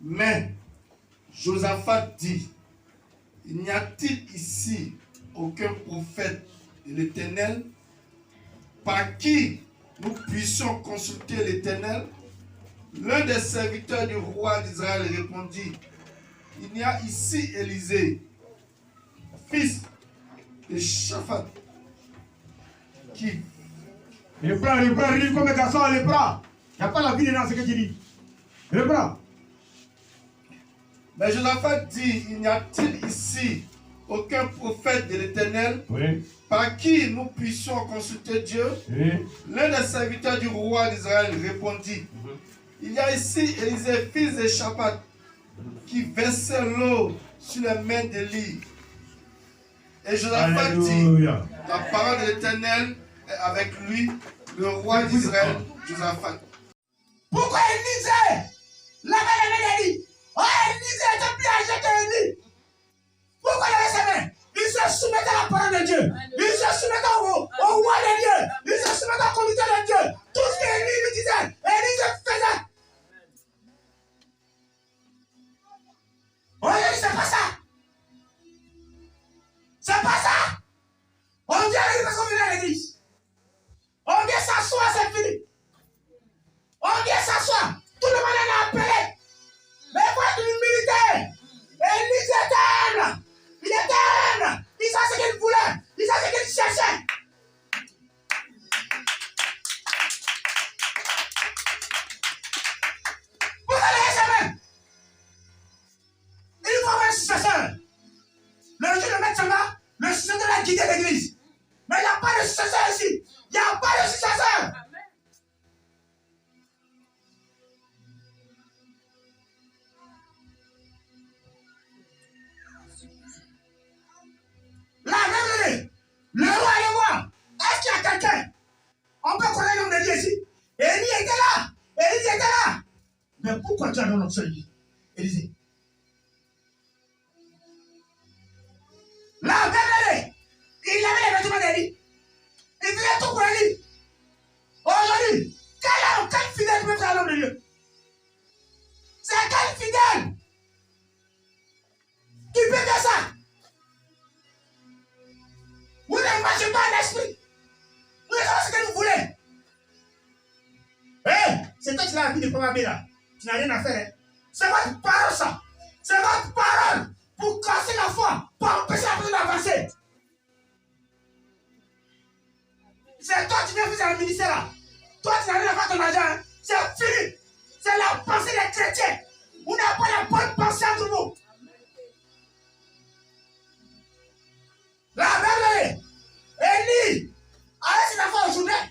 Speaker 1: Mais Josaphat dit, il n'y a-t-il ici aucun prophète de l'Éternel par qui nous puissions consulter l'Éternel? L'un des serviteurs du roi d'Israël répondit, il y a ici Élisée, fils de Shaphat, qui...
Speaker 2: Il prend, il dit comme un garçon, il prend. Il n'y a pas la vie dans ce que tu dis. Il prend.
Speaker 1: Mais Josaphat dit, il n'y a-t-il ici aucun prophète de l'Éternel par qui nous puissions consulter Dieu? L'un des serviteurs du roi d'Israël répondit, il y a ici Élisée, fils de Shaphat, qui versait l'eau sur les mains d'Élie. Et Josaphat dit, la parole de l'Éternel est avec lui, le roi d'Israël, Josaphat.
Speaker 2: Pourquoi Élisée lavait les mains d'Élie? Oh, Élisée était plus âgé que Élie. Pourquoi il avait ses mains? Il se soumettait à la parole de Dieu. Il se soumettait au roi de Dieu. Il se soumettait à la conduite de Dieu. donne l'option. Élisée. Là, regardez, il avait les vêtements d'Élie. Il faisait tout pour Élie. Aujourd'hui, quel fidèle peut faire l'homme de Dieu? C'est quel fidèle qui peut faire ça? Vous ne marchez pas à l'esprit. Vous ne savez ce que vous voulez. C'est toi qui l'as appris de Papa là. Tu n'as rien à faire. Hein? C'est votre parole, ça. C'est votre parole pour casser la foi, pour empêcher la personne d'avancer. C'est toi qui viens faire un ministère là. Toi, tu n'as rien à faire ton argent. Hein? C'est fini. C'est la pensée des chrétiens. Vous n'avez pas la bonne pensée entre vous. La même Élie a ses enfants au Jourdain.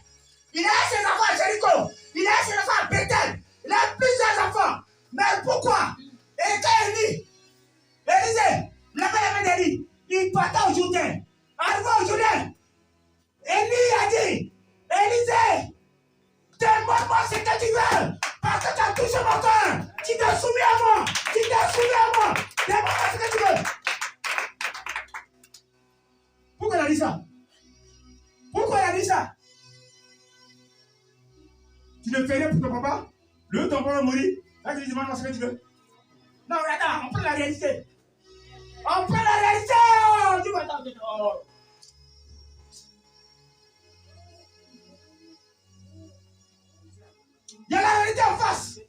Speaker 2: Il a ses enfants à Jéricho. Il a ses enfants à Bethel. Il a plusieurs enfants. Mais pourquoi? Et quand Élisée, la main d'Élie, il partait au Jourdain. Arrivé au Jourdain, Élie a dit, Élisée, demande-moi ce que tu veux. Parce que tu as touché mon cœur. Tu t'es soumis à moi. Tu t'es soumis à moi. Demande-moi ce que tu veux. Pourquoi il a dit ça? Pourquoi il a dit ça? Tu ne fais rien pour ton papa? Le ton papa va mourir. Là, tu lui demandes ce que tu veux. Non, attends, on prend la réalité. On prend la réalité. Tu vas attendre. Il y a la réalité en face.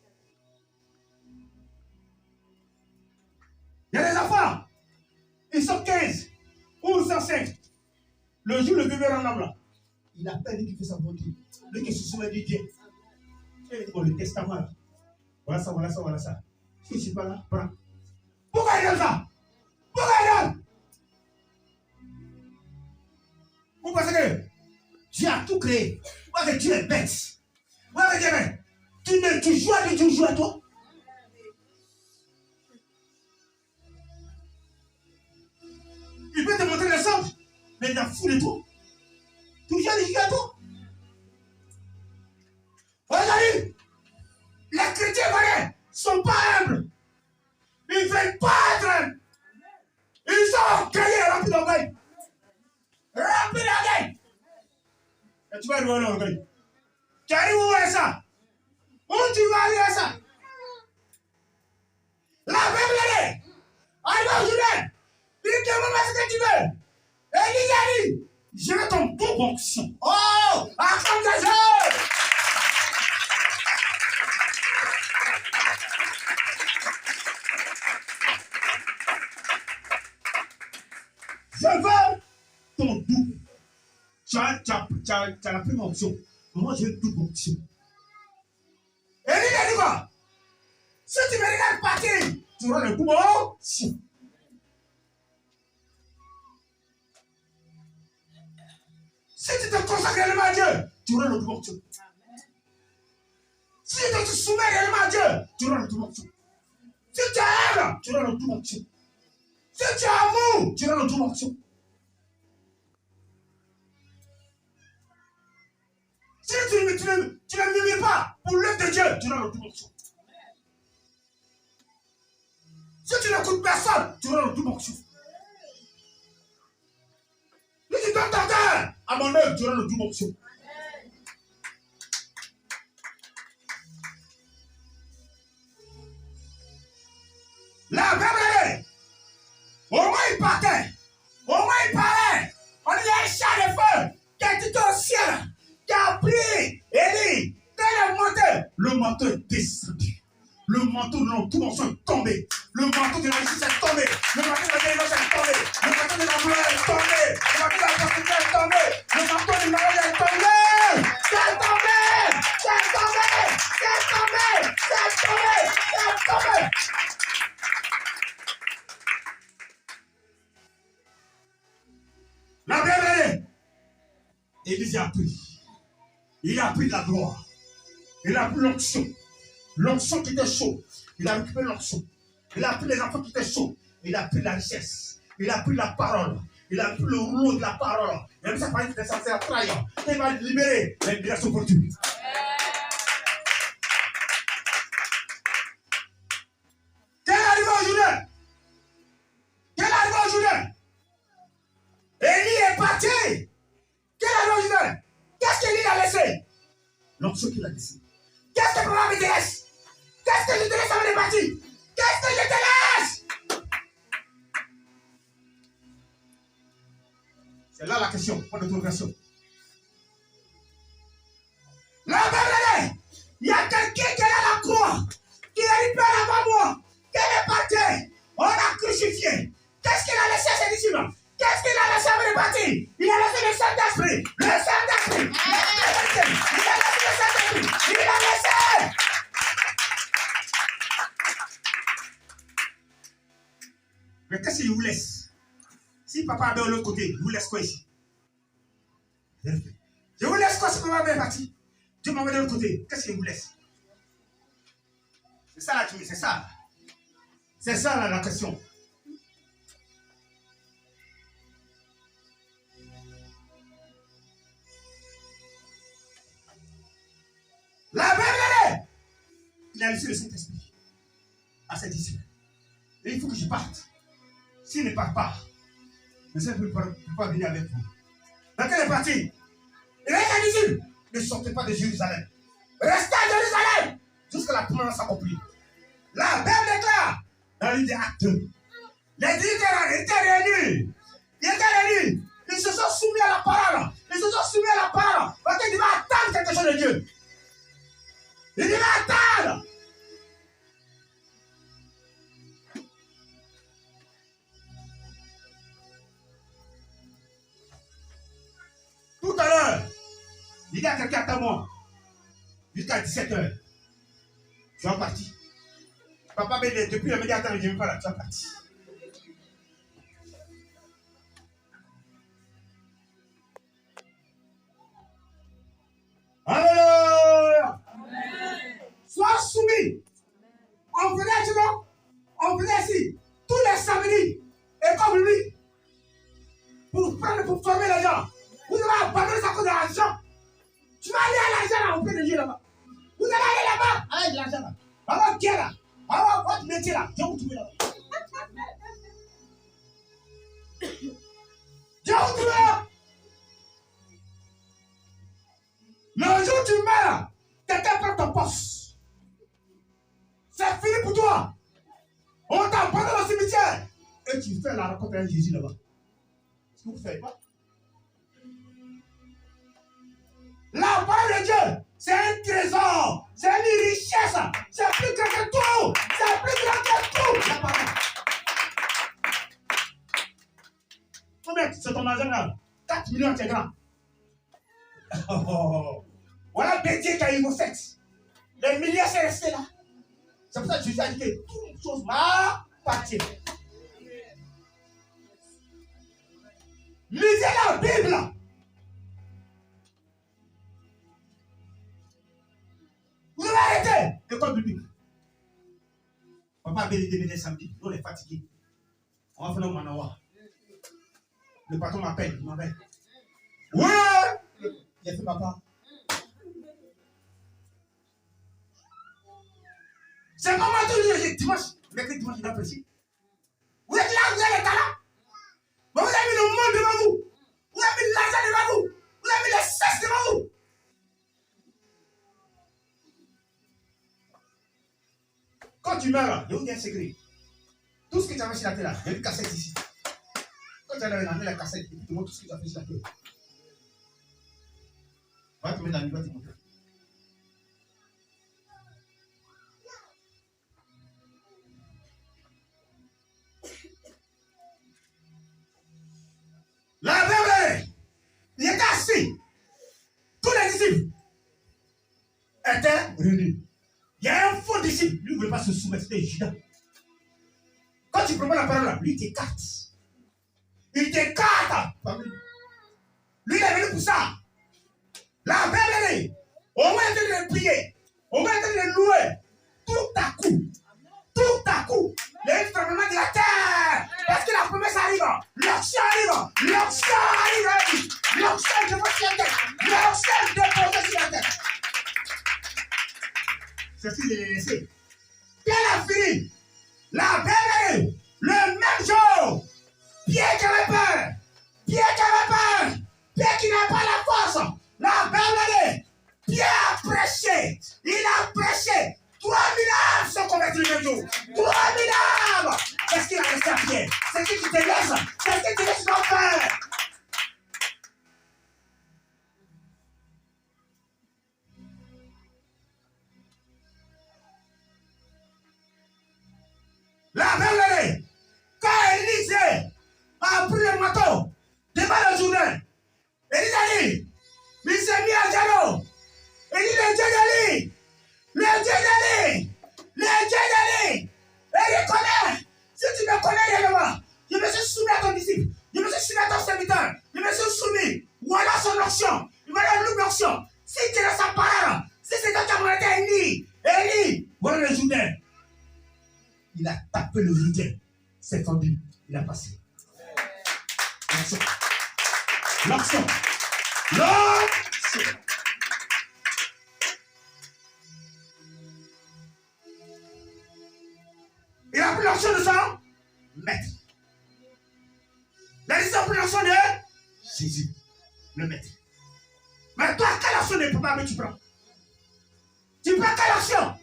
Speaker 2: Il y a des enfants. Ils sont 15 ou 105. Le jour, le bébé rend l'homme là. Il appelle lui qui fait sa volonté. Lui qui se souvient du Dieu. Et il dit, le testament là. Voilà ça, voilà ça, voilà ça. Si je ne suis pas là, prends. Pourquoi il donne ça? Pourquoi il donne? Vous pensez que Dieu a tout créé? Vous pensez que Dieu est bête? Vous pensez que tu joues à lui, tu joues à toi? Il peut te montrer le sang, mais il a fou de toi. Tu joues à toi? Aujourd'hui, les chrétiens vrais ne sont pas humbles. Ils ne veulent pas être humbles. Ils sont orgueilleux, remplis d'orgueil. Remplis d'orgueil. Et tu vas arriver à l'orgueil. Tu arrives où est ça? Où tu vas arriver à ça? La Bible est arrive aujourd'hui. Il demande ce que tu veux. Élie a dit, je vais ton bon onction. Oh, acclame Jésus. Je veux ton double. Tu as la première option. Moi, je veux double option. Et il a dit quoi? Si tu me regardes partir, tu auras le double option. Si tu te consacres réellement à Dieu, tu auras le double option. Si tu te soumets réellement à Dieu, tu auras le double option. Si tu aimes, tu auras le double option. Si tu as amour, tu auras le double option. Si tu ne murmures pas pour l'œuvre de Dieu, tu auras le double option. Si tu n'écoutes personne, tu auras le double option. Si tu donnes ton cœur à mon œuvre, tu auras le double option. La Bible, au moins il partait, au moins il parlait. On dit un chat de feu qui a été au ciel, qui a pris Élie, tel le manteau. Le manteau est descendu. Le manteau de tout morceau est tombé. Le manteau de la justice est tombé. Le manteau de la délivrance est tombé. Le manteau de la gloire est tombé. Le manteau de la prospérité est tombé. Le manteau du mariage est tombé. C'est tombé. C'est tombé. C'est tombé. C'est tombé. C'est tombé. La Bible, Élisée a pris. Il a pris de la gloire. Il a pris l'onction. L'onction qui était chaud. Il a récupéré l'onction. Il a pris les enfants qui étaient chauds. Il a pris la richesse. Il a pris la parole. Il a pris le rouleau de la parole. Il a mis sa parole qui était censée être trahir. Il va libérer les grâces opportunes. l'onction qu'il a laissée. Qu'est-ce que papa me te laisse? Qu'est-ce que je te laisse avant de partir? Qu'est-ce que je te laisse? C'est là la question, pas d'autorisation. La Bible, il y a quelqu'un qui est à la croix, qui est libéré avant moi, qui est parti. On a crucifié. Qu'est-ce qu'il a laissé à ses disciples? Qu'est-ce qu'il a laissé avant de partir? Il a laissé le Saint-Esprit. Le Saint-Esprit. Il a laissé le Saint-Esprit. Il a laissé. Mais qu'est-ce qu'il vous laisse? Si papa avait de l'autre côté, il vous laisse quoi ici? Je vous laisse quoi si papa avait parti? Dieu m'a mis de l'autre côté. Qu'est-ce qu'il vous laisse? C'est ça là, c'est ça. C'est ça là, la question. La Bible, il a laissé le Saint-Esprit à ses disciples. Et il faut que je parte. S'il ne part pas, le Saint-Esprit ne peut pas venir avec vous. Dans quelle est partie? Il a été disciples. Ne sortez pas de Jérusalem. Restez à Jérusalem jusqu'à la promesse s'accomplit. La Bible déclare dans le livre des Actes. Les disciples étaient réunis. Ils étaient réunis. Ils se sont soumis à la parole. Ils se sont soumis à la parole. Parce qu'ils devaient attendre quelque chose de Dieu. Ils devaient attendre. Tout à l'heure, il y a quelqu'un à moi. Jusqu'à 17h. Je suis en partie. Papa m'a dit, depuis le midi, attends, je ne vais pas là, tu es en partie. Alléluia. Sois soumis. On venait, tu vois, on venait ici tous les samedis. Et comme lui, pour former les gens. Vous allez abandonner ça à cause de l'argent. Tu vas aller à l'argent là, au pied de Dieu là-bas. Vous allez aller là-bas avec de l'argent là. Alors, qui est là? Alors, votre métier là, Dieu vous trouve là-bas. Dieu vous trouve là. Le jour où tu meurs, quelqu'un prend ton poste. C'est fini pour toi. On t'abandonne au cimetière. Et tu fais la rencontre avec Jésus là-bas. Est-ce que vous ne faites pas? La parole de Dieu, c'est un trésor, c'est une richesse, c'est plus grand que tout, c'est plus grand que tout. La parole. Combien c'est ton argent là? 4 millions, c'est grand. Voilà Bédier qui a eu vos sexe. Les milliards, c'est resté là. C'est pour ça que Jésus a dit que toute chose m'appartient. Lisez la Bible. Vous allez arrêter l'école biblique. Papa avait les DVD samedi. Nous, on est fatigués. On va faire le manoir. Le patron m'appelle. Il m'appelle. Ouais! J'ai fait papa. C'est pas moi tous les dimanche. Mercredi, dimanche, il est apprécié. Vous êtes là, vous avez les talents. Mais vous avez mis le monde devant vous. Vous avez mis l'argent devant vous. Vous avez mis les sexe devant vous. Quand tu meurs là, il y a un secret. Tout ce que tu as fait sur la terre là, il y a une cassette ici. Quand tu as ramené la cassette, tu te montres tout ce que tu as fait sur la terre. Va te mettre dans le va te montrer. La Bible, il était assis. Tous les disciples étaient réunis. Il y a un faux disciple, lui ne voulait pas se soumettre, c'était Judas. Quand tu prends la parole là, lui il t'écarte. Il t'écarte. Lui il est venu pour ça. La Bible, au moins il est en train de prier, au moins il est en train de louer. Tout à coup, il y a un tremblement de la terre. Parce que la promesse arrive, l'onction arrive, l'onction arrive, l'onction dépose sur la terre, l'onction dépose sur la terre. C'est ce qu'il a laissé. Bien a fini. La Bible, le même jour, Pierre qui avait peur, Pierre qui n'avait pas la force, la Bible, Pierre a prêché. Il a prêché. 3000 âmes sont converties le même jour. 3000 âmes. Qu'est-ce qu'il a resté à Pierre? C'est qui te laisse? C'est qui te laisse l'enfer? La même quand Élisée a pris le manteau devant le Jourdain, Élisée a dit, il s'est mis à genoux. Il dit, le Dieu d'Élie, le Dieu d'Élie, le Dieu d'Élie. Et il connaît, si tu me connais réellement, je me suis soumis à ton disciple, je me suis soumis à ton serviteur, je me suis soumis. Voilà son action, il m'a donné une action. Si tu es sa parole, si c'est toi qui as monté à Élie, voilà le Jourdain. Il a tapé le Jourdain, c'est fendu, il a passé. L'action. L'action. L'action. Il a pris l'action de son maître. La décision a pris l'action de Jésus, le maître. Mais toi, quelle action de Papa B tu prends? Tu prends quelle action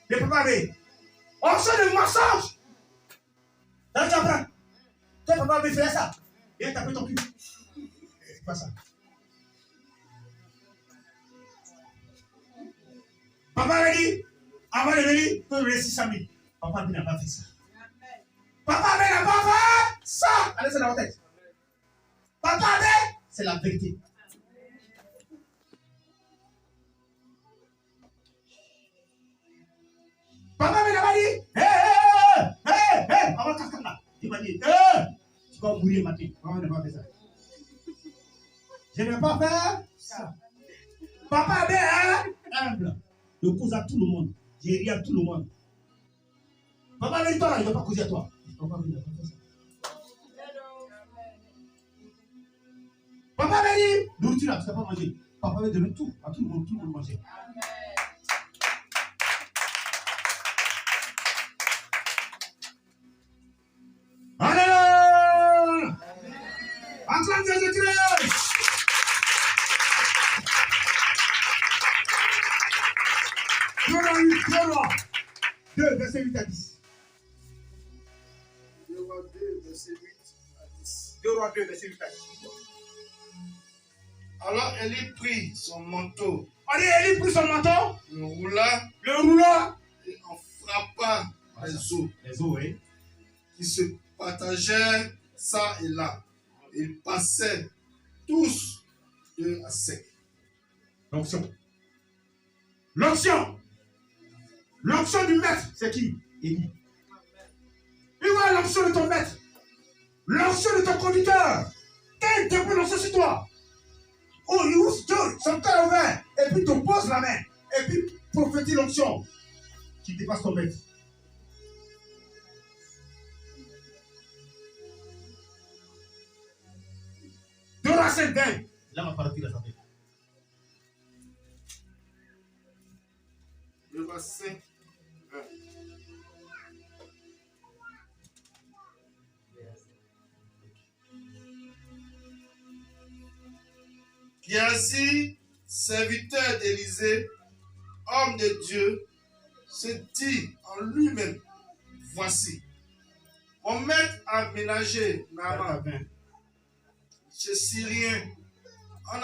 Speaker 2: de Papa B? Action de mensonge. Là, tu apprends. Toi, Papa B fait ça. Viens taper ton cul. C'est pas ça. Papa avait dit, avant de venir, il peut venir 600 000. Papa n'a pas fait ça. Papa n'a pas fait ça. Allez, c'est dans votre tête. Papa, c'est la vérité. Papa n'a pas dit, hé, avant qu'à là. Il m'a dit, tu vas mourir matin. Papa n'a pas fait ça. Je ne vais pas faire ça. Papa est humble. Je cause à tout le monde. J'ai ri à tout le monde. Papa dit toi, il ne va pas causer à toi. Papa n'a pas fait ça. Papa m'a dit, nourriture, tu ne vas pas manger. Papa m'a donné tout, à tout le monde manger. Alléluia! Acclame Jésus-Christ! Roi 2, verset 8 à 10.
Speaker 1: 2 Rois 2, verset 8 à 10.
Speaker 2: 2 Rois 2, verset 8 à 10.
Speaker 1: Alors Élie prit son manteau,
Speaker 2: On dit Élie prit son manteau,
Speaker 1: le roula et en frappa les eaux.
Speaker 2: Les eaux, oui.
Speaker 1: Qui se partageaient ça et là. Ils passaient tous à sec.
Speaker 2: L'onction. L'onction. L'onction du maître, c'est qui? Élie. Il voit l'onction de ton maître. L'onction de ton conducteur. Quel dépôt l'onction sur toi? Oh, il ouvre son cœur ouvert. Et puis tu poses la main. Et puis prophétise l'onction qui dépasse ton maître. De la scène d'un. Là, on va partir de sa tête.
Speaker 1: Le verset 1. Géasi, serviteur d'Élisée, homme de Dieu, se dit en lui-même, voici, mon maître a ménagé Naaman, ce Syrien, en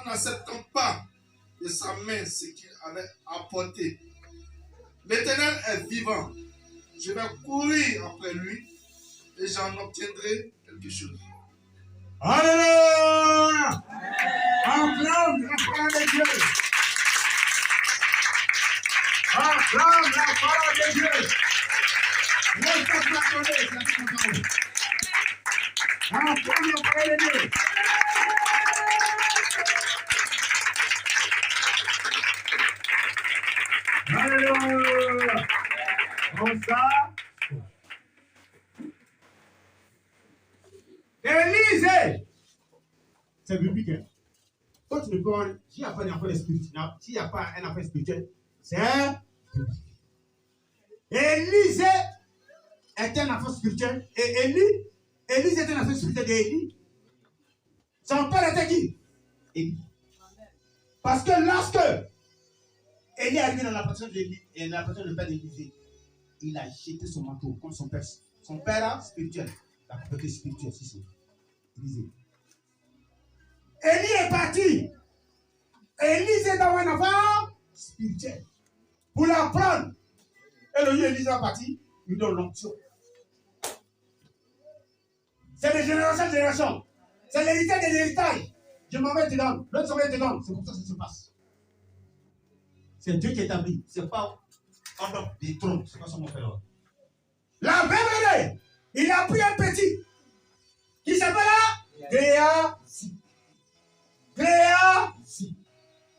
Speaker 1: n'acceptant pas de sa main ce qu'il avait apporté. L'Éternel est vivant. Je vais courir après lui et j'en obtiendrai quelque chose.
Speaker 2: Alléluia! Acclame la parole de Dieu! Acclame la parole de Dieu! Laisse ta parole, acclame la parole de Dieu! Alléluia! Comme ça. Élisée! C'est biblique. Hein? Quand tu me parles, s'il n'y a pas un enfant spirituel, s'il n'y a pas un enfant spirituel, c'est biblique. Élisée était un enfant spirituel et Élisée était un enfant spirituel d'Élie. Son père était qui? Élie. Parce que lorsque arrivé dans la personne de père d'Élisée, il a jeté son manteau comme son père. Son père spirituel, la propriété spirituelle, c'est ça. Élisée. Élie est parti. Élisée est dans un enfant spirituel. Pour l'apprendre. Et le lieu Élisée est parti, il lui donne l'onction. C'est de génération en génération. C'est l'héritage de l'héritage. Je m'en vais te donner. L'autre s'en va te donner. C'est comme ça que ça se passe. C'est Dieu qui établit. Ce n'est pas un homme des trônes. Ce n'est pas son nom frère. La même il a pris un petit qui s'appelle Géasi. Géasi.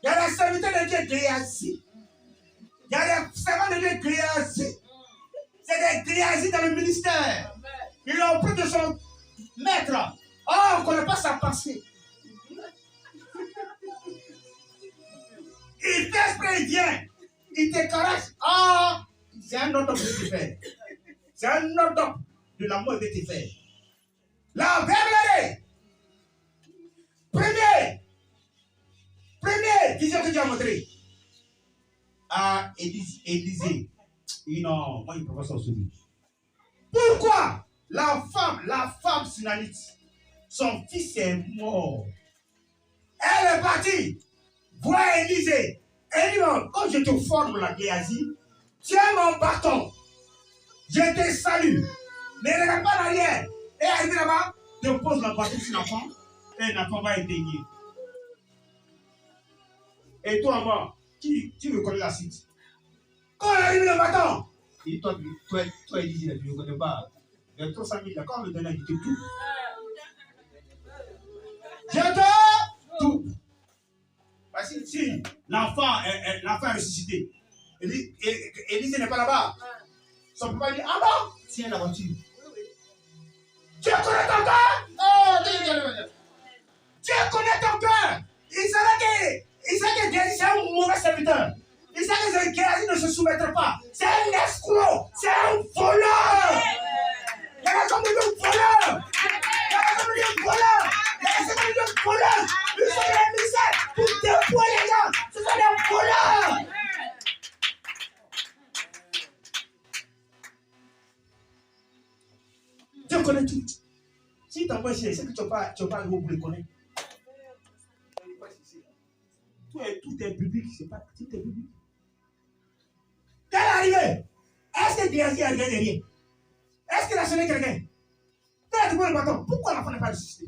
Speaker 2: Il y a la serviteur de Dieu Géasi. Il y a les servants de Dieu Géasi. C'est des Géasi dans le ministère. Ils l'ont pris de son maître. Oh, on ne connaît pas sa pensée. Il t'esprit, il vient. Il te caresse. Oh, c'est un autre homme qui te fait. C'est un autre homme de l'amour que tu fais. La verbe. Premier, vision que tu as montré. À Élisée. Non, moi, il ne peut pas s'en souvenir. Pourquoi la femme sunamite, son fils est mort. Elle est partie. Vois Élisée. Elle dit, quand je te forme la Géasi, tiens mon bâton. Je te salue. Ne regarde pas l'arrière. Et arrive là-bas, dépose le bâton sur l'enfant. Et l'enfant va éteigner. Et toi, moi, tu me connais la suite. Quand elle arrive le bâton, il dit, toi, Élisée, tu ne me connais pas. De 300 000, là, quand on me donne, il te tout. Je te tout. Parce que si l'enfant est ressuscité, Élisée n'est pas là-bas. Son papa dit, ah bon, tiens la voiture. Tu connais ton cœur? Oh, tu connais ton cœur. Il savait que Géasi, c'est un mauvais serviteur. Il savait que Géasi ne se soumettra pas. C'est un escroc. C'est un voleur. Il y a comme des voleurs. Il y a comme des voleurs. Il y a comme des voleurs. Ils sont des émissaires pour dépouiller les gens. Ce sont des voleurs. Dieu connaît tout. Si tu envoies chez c'est que tu n'as pas arrivé pour le connaître. Tout est public, c'est pas tout est public. Quelle est arrivée? Est-ce que Géasi a rien derrière? Est-ce qu'il a sonné quelqu'un? Tu as trouvé le bâton. Pourquoi l'enfant n'est pas ressuscité?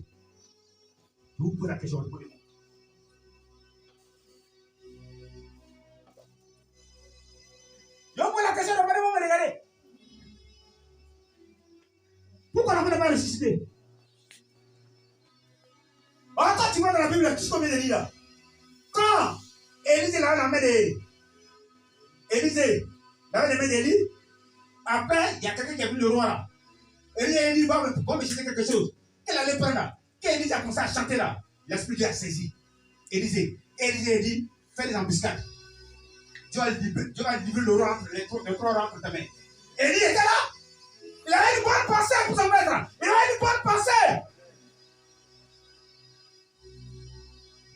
Speaker 2: Je vous pose la question, répondez-moi. Je vous pose la question, répondez-moi, me regardez. Pourquoi l'enfant n'est pas ressuscité? Alors, quand tu vois dans la Bible, tout ce qu'on vient de dire là, quand Élisée l'a la main d'Élie, après, il y a quelqu'un qui a vu le roi là. Élie dit, va me chercher quelque chose. Qu'elle allait prendre là. Quand Élisée a commencé à chanter là, l'Esprit de Dieu a saisi Élisée. Élisée dit, fais des embuscades. Dieu va livrer le roi entre les trois rangs entre ta main. Élie était là. Il avait une bonne pensée pour son maître. Il avait une bonne pensée.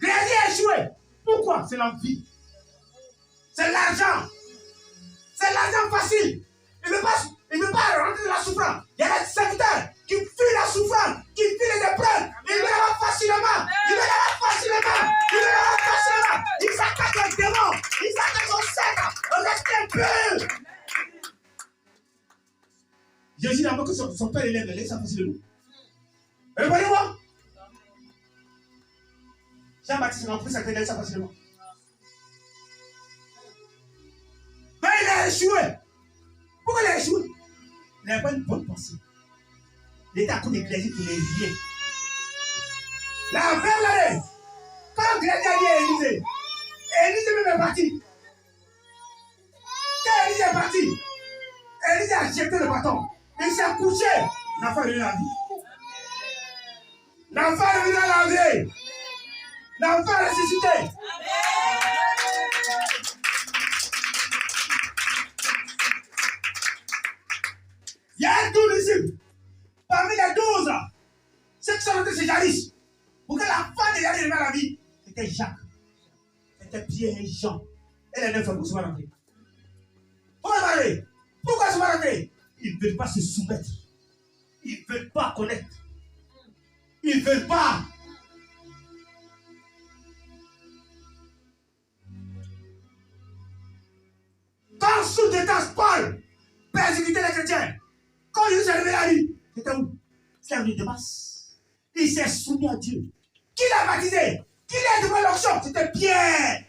Speaker 2: Géasi a échoué. Pourquoi? C'est l'envie. C'est l'argent. C'est l'argent facile. Il ne veut pas rentrer dans la souffrance. Il y a des serviteurs qui fuient la souffrance, qui fuient les épreuves. Ils veulent l'avoir facilement. Ils s'attaquent aux démons. Ils s'attaquent aux sectes, aux esprits impurs. Jésus n'a pas que son père élève, laisse ça facilement. Regardez-moi. Jean-Baptiste n'a pris sa laisse ça facilement. Mais il a échoué. Pourquoi il a échoué? Il n'avait pas une bonne pensée. Il était à cause de Géasi qui les liait. La même année, quand Géasi a dit à Élisée, Élisée même est parti. Quand Élisée est parti, Élisée a jeté le bâton. Il s'est couché. L'enfant est revenu à la vie. L'enfant est revenu à la vie. L'enfant est ressuscité. Il y a un 12 disciples. Parmi les 12, ceux qui sont rentrés chez Jairus, pour que la fin de Jairus revienne à la vie, c'était Jacques, c'était Pierre et Jean. Et les 9 femmes, pourquoi ils sont rentrés? Pourquoi ils sont rentrés? Ils ne veulent pas se soumettre. Ils ne veulent pas connaître. Ils ne veulent pas. Quand sous détente Paul persécutait les chrétiens, quand il s'est arrivé à lui, c'était où? C'est venu de Damas. Il s'est soumis à Dieu. Qui l'a baptisé? Qui l'a donné l'onction? C'était Pierre.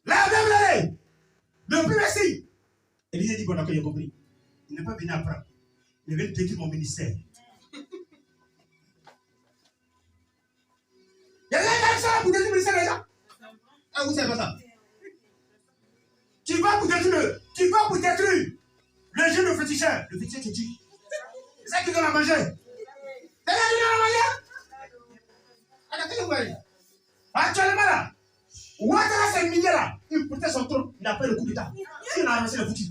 Speaker 2: La même année, le premier signe. Élisée dit, bon, d'accord, j'ai compris. Il n'est pas venu apprendre. Il veut détruire mon ministère. Il y a des gens pour détruire le ministère des gens. Ah, vous savez pas ça? Tu vas pour détruire le jeune féticheur. Le féticheur te tue. C'est ça qui donne à manger. C'est ça qui donne à manger. Alors, qu'est-ce que vous voyez? Actuellement là, Ouattara, c'est milliers là. Il protège son trône. Il a pris le coup d'état. Il a ramassé le foutu.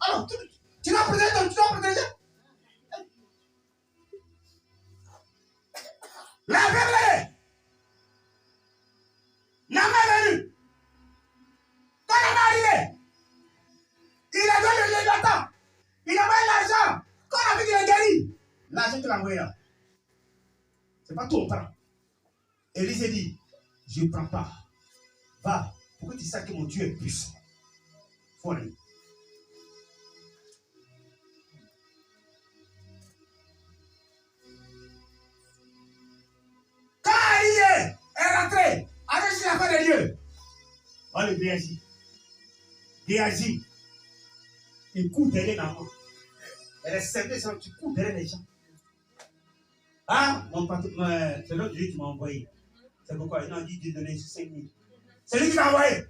Speaker 2: Alors, tu dois protéger ton, tu dois protéger. La Bible n'a pas venu. Quand il est arrivé, il a donné le Léviathan. Il a envoyé l'argent. Quand on a vu qu'il est guéri, l'argent qu'il a envoyé là, c'est pas tout on prend. Élisée dit, je ne prends pas. Va, pour que tu saches que mon Dieu est puissant. Faut aller. Quand Élisée est rentré, avec la fin de Dieu, on le Géasi. Géasi, il court derrière la main. Elle est servée, tu cours derrière les gens. Ah, mon patron, c'est l'autre Dieu qui m'a envoyé. C'est pourquoi il m'a dit de donner 5 000. C'est lui qui m'a envoyé.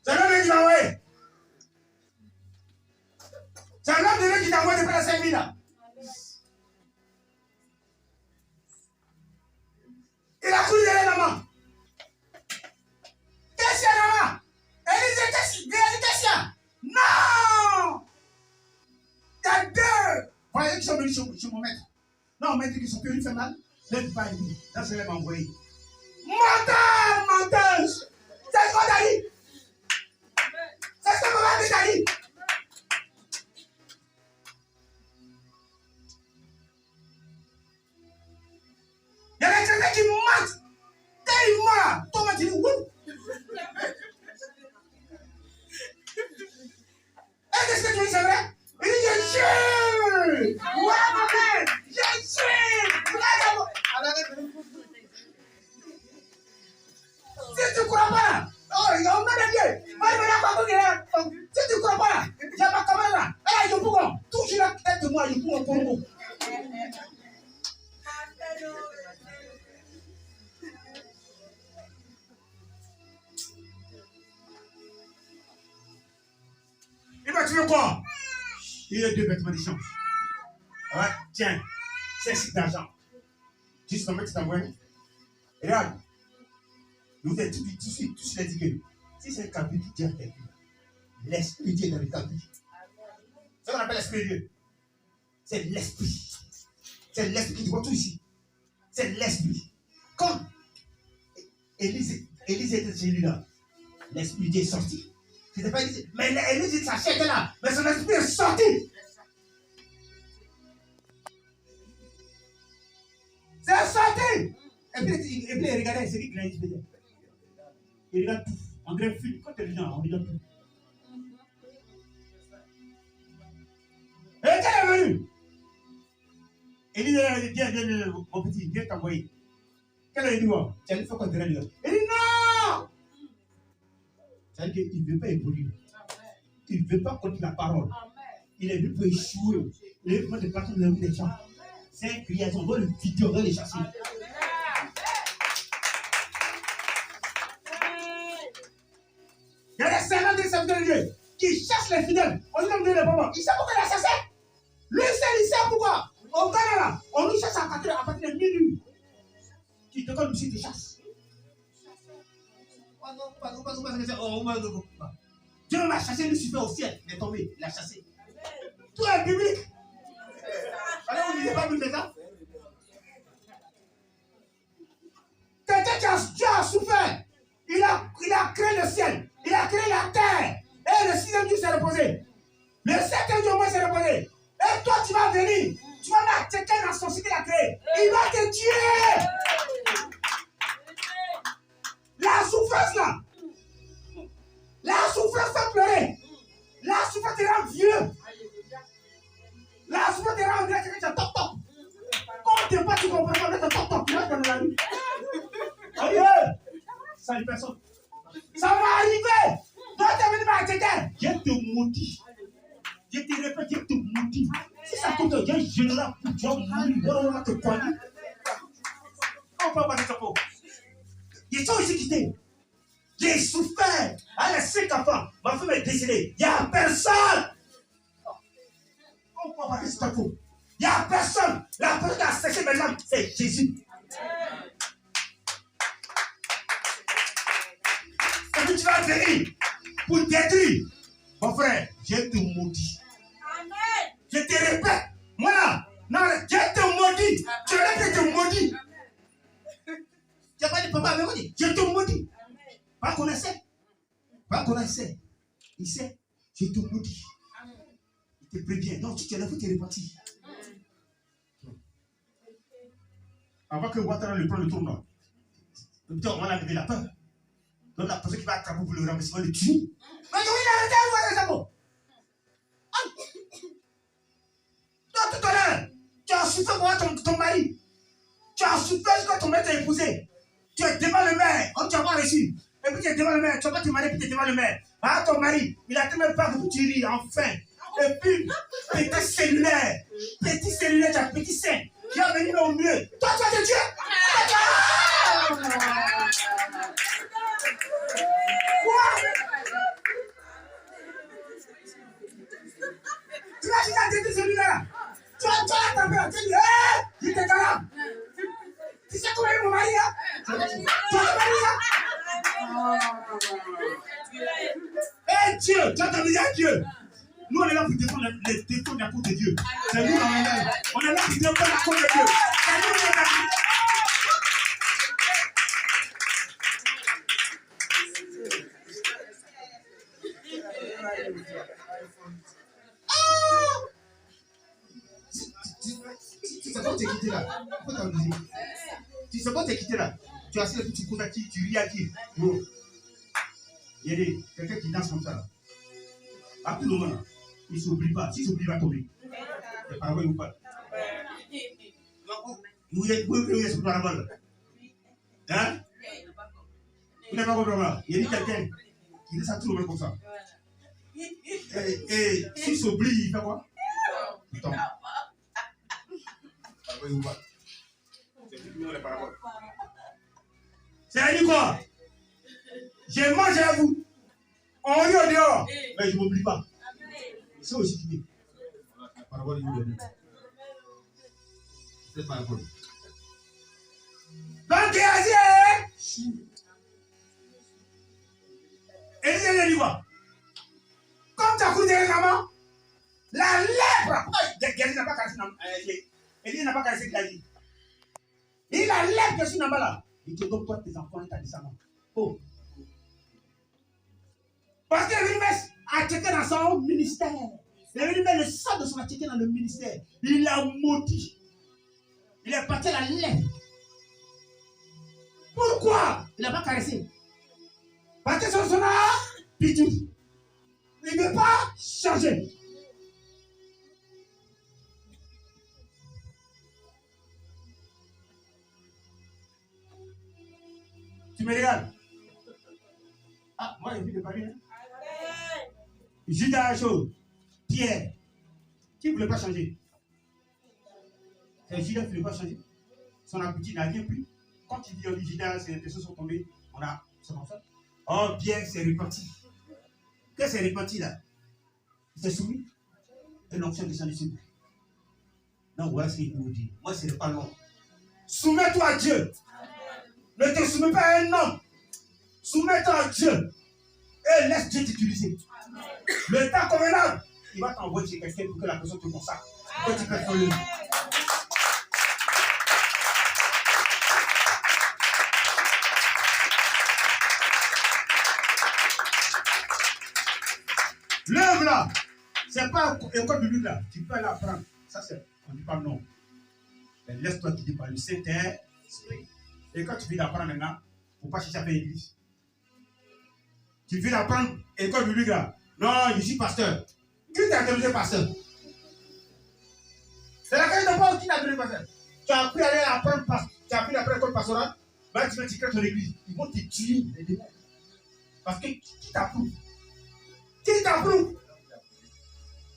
Speaker 2: C'est l'homme qui m'a envoyé. C'est l'homme de Dieu qui t'a envoyé de faire les 5 000 là. Il a couru derrière la main. Qu'est-ce qu'il y a là-bas? Élisée, qu'est-ce qu'il y a? Non! Il y a deux. Vous voyez qu'ils sont venus chez mon maître. Non, maître, qui sont venus faire mal. Même pas lui. Là, c'est lui qui m'a envoyé. Menteuse! C'est ce qu'on t'a dit! C'est ce que maman t'a dit! Il y a des chrétiens qui mentent! Quand ils mentent, toi, tu dis oui! Est-ce que tu dis c'est vrai? Il dit je jure! Ouais, maman! Je jure! Si tu ne crois pas, oh, il y a un Dieu. Si tu ne crois pas, il y a ma caméra là. Elle a eu pour toujours la tête de moi, il pour un Congo. Il va tuer quoi? Il y a 2 vêtements d'échange. Ouais, tiens, c'est 6 d'argent. Juste en fait, tu t'envoies. Regarde. Vous êtes tout de suite dit que si c'est le cabri qui tient quelqu'un, l'esprit de Dieu est dans le cabri. C'est ce qu'on appelle l'esprit de Dieu. C'est l'esprit. C'est l'esprit qui voit tout ici. C'est l'esprit. Comme Élisée était chez lui là, l'esprit de Dieu est sorti. C'était pas Élisée. Mais Élisée s'achète là, mais son esprit est sorti. C'est sorti. Et puis il regardait, c'est lui qui l'a dit. Il regarde tout. On dirait un film. Quand tu es gens, on regarde tout. Et quand elle est venue, Élisée a dit, viens, mon petit, viens t'envoyer. Qu'elle a dit, tu as dit, il faut qu'on te rende. Elle dit, non! C'est-à-dire qu'il ne veut pas évoluer. Il ne veut pas contre la parole. Il est venu pour échouer. Il est venu pour partir de la vie des gens. C'est une création. On doit le vider, on doit les chasser. Il y a des servants des serviteurs de Dieu qui chassent les fidèles. On lui donne des moments. Il sait pourquoi il a chassé. Lui seul, il sait pourquoi. Au Ghana, on nous chasse à partir de minuit. Tu te donnes aussi des chasses. Dieu m'a chassé, Lucifer au ciel. Il est tombé, il a chassé. Tout est biblique. Alors, vous ne lisez pas Bible ça? a souffert. Il a créé le ciel. Il a créé la terre. Et le 6e jour s'est reposé. Le 7e jour s'est reposé. Et toi, tu vas venir. Tu vas mettre quelqu'un dans son site qu'il a créé. Il va te tuer. La souffrance là. La souffrance fait pleurer. La souffrance te rend vieux. La souffrance te rend vieux. Tu as top top. Quand tu n'es pas, tu comprends pas. Tu as top top. Tu restes dans la rue. Aïe. Ça ne personne. Ça va arriver. Donc tu es venu par quelqu'un. Je te maudis. Je te répète, je te maudis. Si ça compte, je ne la peux pas mourir. On va te poigner. On peut pas te taper. Ils sont ici quittés. J'ai souffert. À la 5 enfants. Ma femme est décédée. Il n'y a personne. On peut pas te taper. Il n'y a personne. La personne qui a séché maintenant, c'est Jésus. Et puis tu vas venir pour détruire. Mon frère, je te maudis. Je te répète, moi là, non, je te maudis. Tu répètes, je te maudis. Tu n'as pas dit papa avec moi, je te maudis. Pas qu'on essaie. Pas qu'on essaie. Il sait, je te maudis. Il te prévient. Donc tu te lèves, tu es reparti. Avant que Ouattara le prenne le tournoi, on a levé la peur. Donc la personne qui va attraper pour le ramasser va le tuer. Mais il a arrêté, il va arrêter. Tout à l'heure, tu as souffert pour ton mari. Tu as souffert quand ton mari t'a épousé. Tu es devant le maire, tu n'as pas reçu. Et puis tu es devant le maire, tu n'as pas te marier, puis tu es devant le maire. Ah, ton mari, il a tellement peur que tu ris, enfin. Et puis, petit cellulaire, tu as petit sein. Tu as venu au mieux. Toi, tu vas te tuer. Quoi? Tu vas juste arrêter celui-là. Tu vas taper, tu dis, hé, je te calme. Tu sais comment est mon mari, hein? Tu vas te marier, hein? Eh Dieu, tu as entendu Dieu. Nous, on est là pour défendre la cause de Dieu. C'est nous, on est là. On est là pour défendre la cause de Dieu. C'est nous, on est là. Tu sais pas où t'es quitté là. Pourquoi t'as oublié? Tu sais pas où t'es quitté là. Tu as assis là, tu cours à qui, tu ris à qui. Bon. Il y a quelqu'un qui danse comme ça là. À tout le moment là. Il ne s'oublie pas. S'il s'oublie, il va tomber. C'est pas vrai ou pas? Vous voyez ce parabole là? Hein? Vous n'avez pas compris là? Il y a quelqu'un qui laisse à tout le monde comme ça. Et s'il s'oublie, il fait quoi? Il tombe. Pas vrai ou pas? C'est plus les paraboles. C'est dit quoi? Je mange à vous. On rit au dehors. Mais je ne m'oublie pas. C'est aussi fini. Parabole, il vous donne. C'est parabole. Donc, il a dit, et il a dit quoi? Comme tu as couru derrière maman, la lèpre. Gazi n'a pas caressé. Elie n'a pas caressé Gazi. Il a la lèpre qui est sur Namba là. Il te donne toi tes enfants et ta descendance. Oh. Parce qu'il est venu mettre à checker dans son ministère. Il est venu mettre le sang de son acheté dans le ministère. Il a maudit. Il est parti à la lèpre. Pourquoi? Il n'a pas caressé. Parce que son habitude. Il ne veut pas changer. Tu me regardes? Ah, moi j'ai vu de Paris. Hein? Judas chose. Pierre. Qui ne voulait pas changer? C'est Judas qui ne voulait pas changer. Son habitude n'a rien pris. Quand il dit on dit Judas, les choses sont tombées, on a. C'est comme ça. Oh, Pierre s'est reparti. Qu'est-ce qui s'est reparti là? Il s'est soumis. Et l'onction descend dessus. Donc voilà ce qu'il nous dit. Moi, ce n'est pas long. Soumets-toi à Dieu. Ne te soumets pas à un homme. Soumets-toi à Dieu. Et laisse Dieu t'utiliser. Le temps convenable, il va t'envoyer chez quelqu'un pour que la personne te consacre. Pour que tu peux faire le. C'est pas école biblique là. Tu peux aller apprendre. Ça, c'est. On ne dit pas non. Mais laisse-toi guider par le Saint-Esprit. Et quand tu viens d'apprendre maintenant, il ne faut pas chercher à faire l'église. Tu viens d'apprendre école biblique là. Non, je suis pasteur. Qui t'a donné pasteur? C'est la question de Paul qui t'a donné pasteur. Tu as appris à aller apprendre, tu as appris à apprendre l'école pastorale. Maintenant, tu crées ton église. Ils vont te tuer, les démons. Parce que qui t'approuve? Qui t'approuve?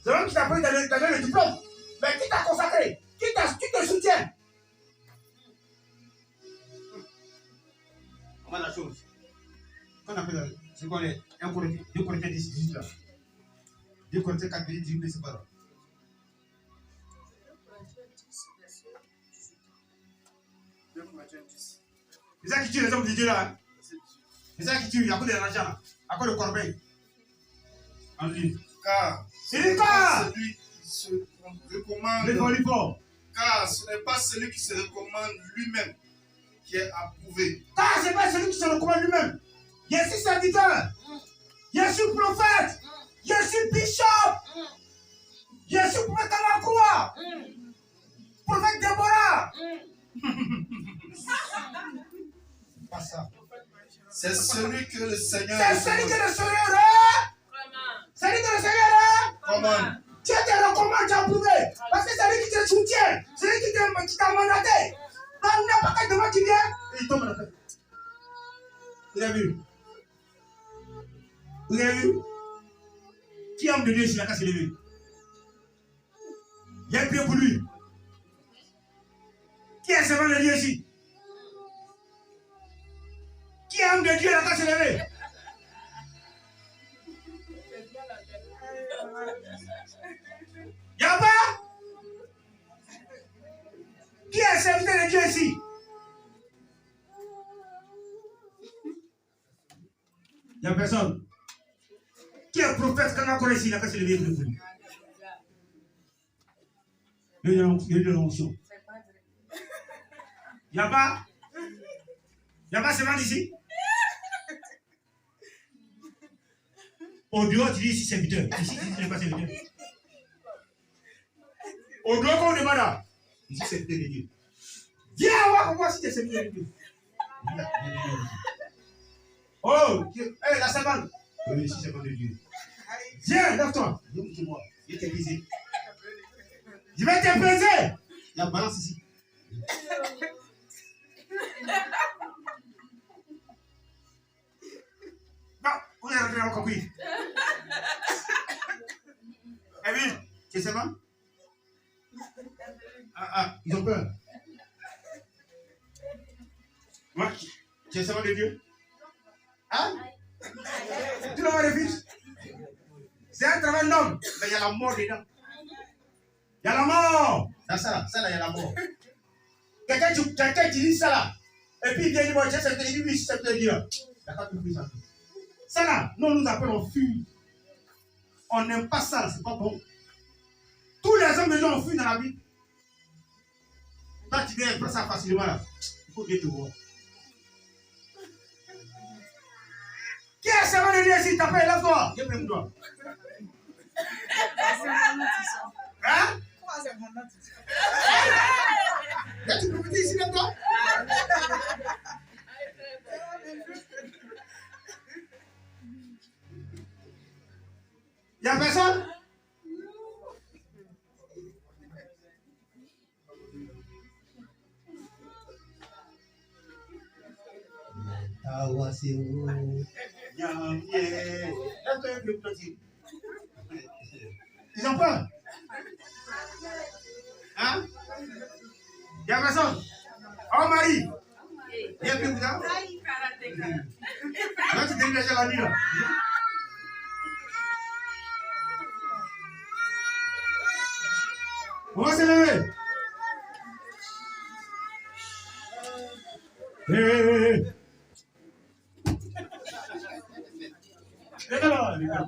Speaker 2: C'est l'homme qui t'a appris d'aller le diplôme. Mais qui t'a consacré? Qui te soutient? Comment la chose? Qu'on appelle, c'est quoi les 1 Corinthiens, 2 Corinthiens 10, 18 là. 2 Corinthiens 4, 18, mais c'est pas là. C'est ça qui tue les hommes de Dieu là. Hein? C'est ça qui tue, à cause de l'argent là. À cause de corbeille. En lui.
Speaker 1: Car
Speaker 2: C'est le cas.
Speaker 1: celui qui se recommande.
Speaker 2: Les fort.
Speaker 1: Car ce n'est pas celui qui se recommande lui-même qui est approuvé.
Speaker 2: Car ce n'est pas celui qui se recommande lui-même. Je suis serviteur. Je suis prophète. Je suis bishop. Je suis prophète à la croix. Prophète Déborah. Pas ça.
Speaker 1: C'est celui que le Seigneur.
Speaker 2: C'est celui que le Seigneur est. Celui que le Seigneur est.
Speaker 1: Comment?
Speaker 2: Dieu te recommande, tu as approuvé. Parce que c'est lui qui te soutient. C'est lui qui t'a mandaté. Dans n'importe quel devant qui vient, il tombe dans la tête. Vous avez vu? Vous avez vu? Qui homme de Dieu ici, la casse levée? Il y a un prière pour lui. Qui est servant de Dieu ici? Qui est homme de Dieu, la casse levée? Il n'y a pas? Qui est serviteur de Dieu ici? Il n'y a personne. Qui est prophète quand on a connu ici, la casse levée pour lui? Il y a eu de l'onction. Il n'y a pas? Il n'y a pas seulement d'ici? Au dehors, tu dis ici serviteur. Ici, tu n'es pas serviteur. Au dehors, quand on demande là, ici serviteur de Dieu. Viens voir comment si tu es serviteur de Dieu. Oh, la savane. Oui, ici servante de Dieu. Viens, lève-toi. Viens, je t'ai brisé. Je vais te baiser. Il y a balance ici. Non, vous avez rentré encore compris. Eh oui, tu sais pas? Ils ont peur. Moi, tu es servant de Dieu? Hein? Tu l'as vu les fils? C'est un travail d'homme, mais il y a la mort dedans. Il y a la mort. Dans ça là, il y a la mort. Quelqu'un qui dit ça là, et puis il vient dire, moi, c'est ce que oui, c'est ce que dit là. Il n'y a pas de plus ça. Ça là, nous appelons fuir. On n'aime pas ça, c'est pas bon. Tous les hommes de Dieu ont fui dans la vie. Toi, tu viens prendre ça facilement là. Il faut bien te voir. Qui est servant de Dieu ici? T'appelles, lève-toi. Viens prendre toi. Hein? Là, tu peux me dire ici, lève-toi. Il n'y a personne? Ils ont peur. Hein? Il n'y a personne. Oh Marie. Il y a plus de temps. Là, tu dégages la nuit là. On va se lever. Hé. Les gars là, les gars.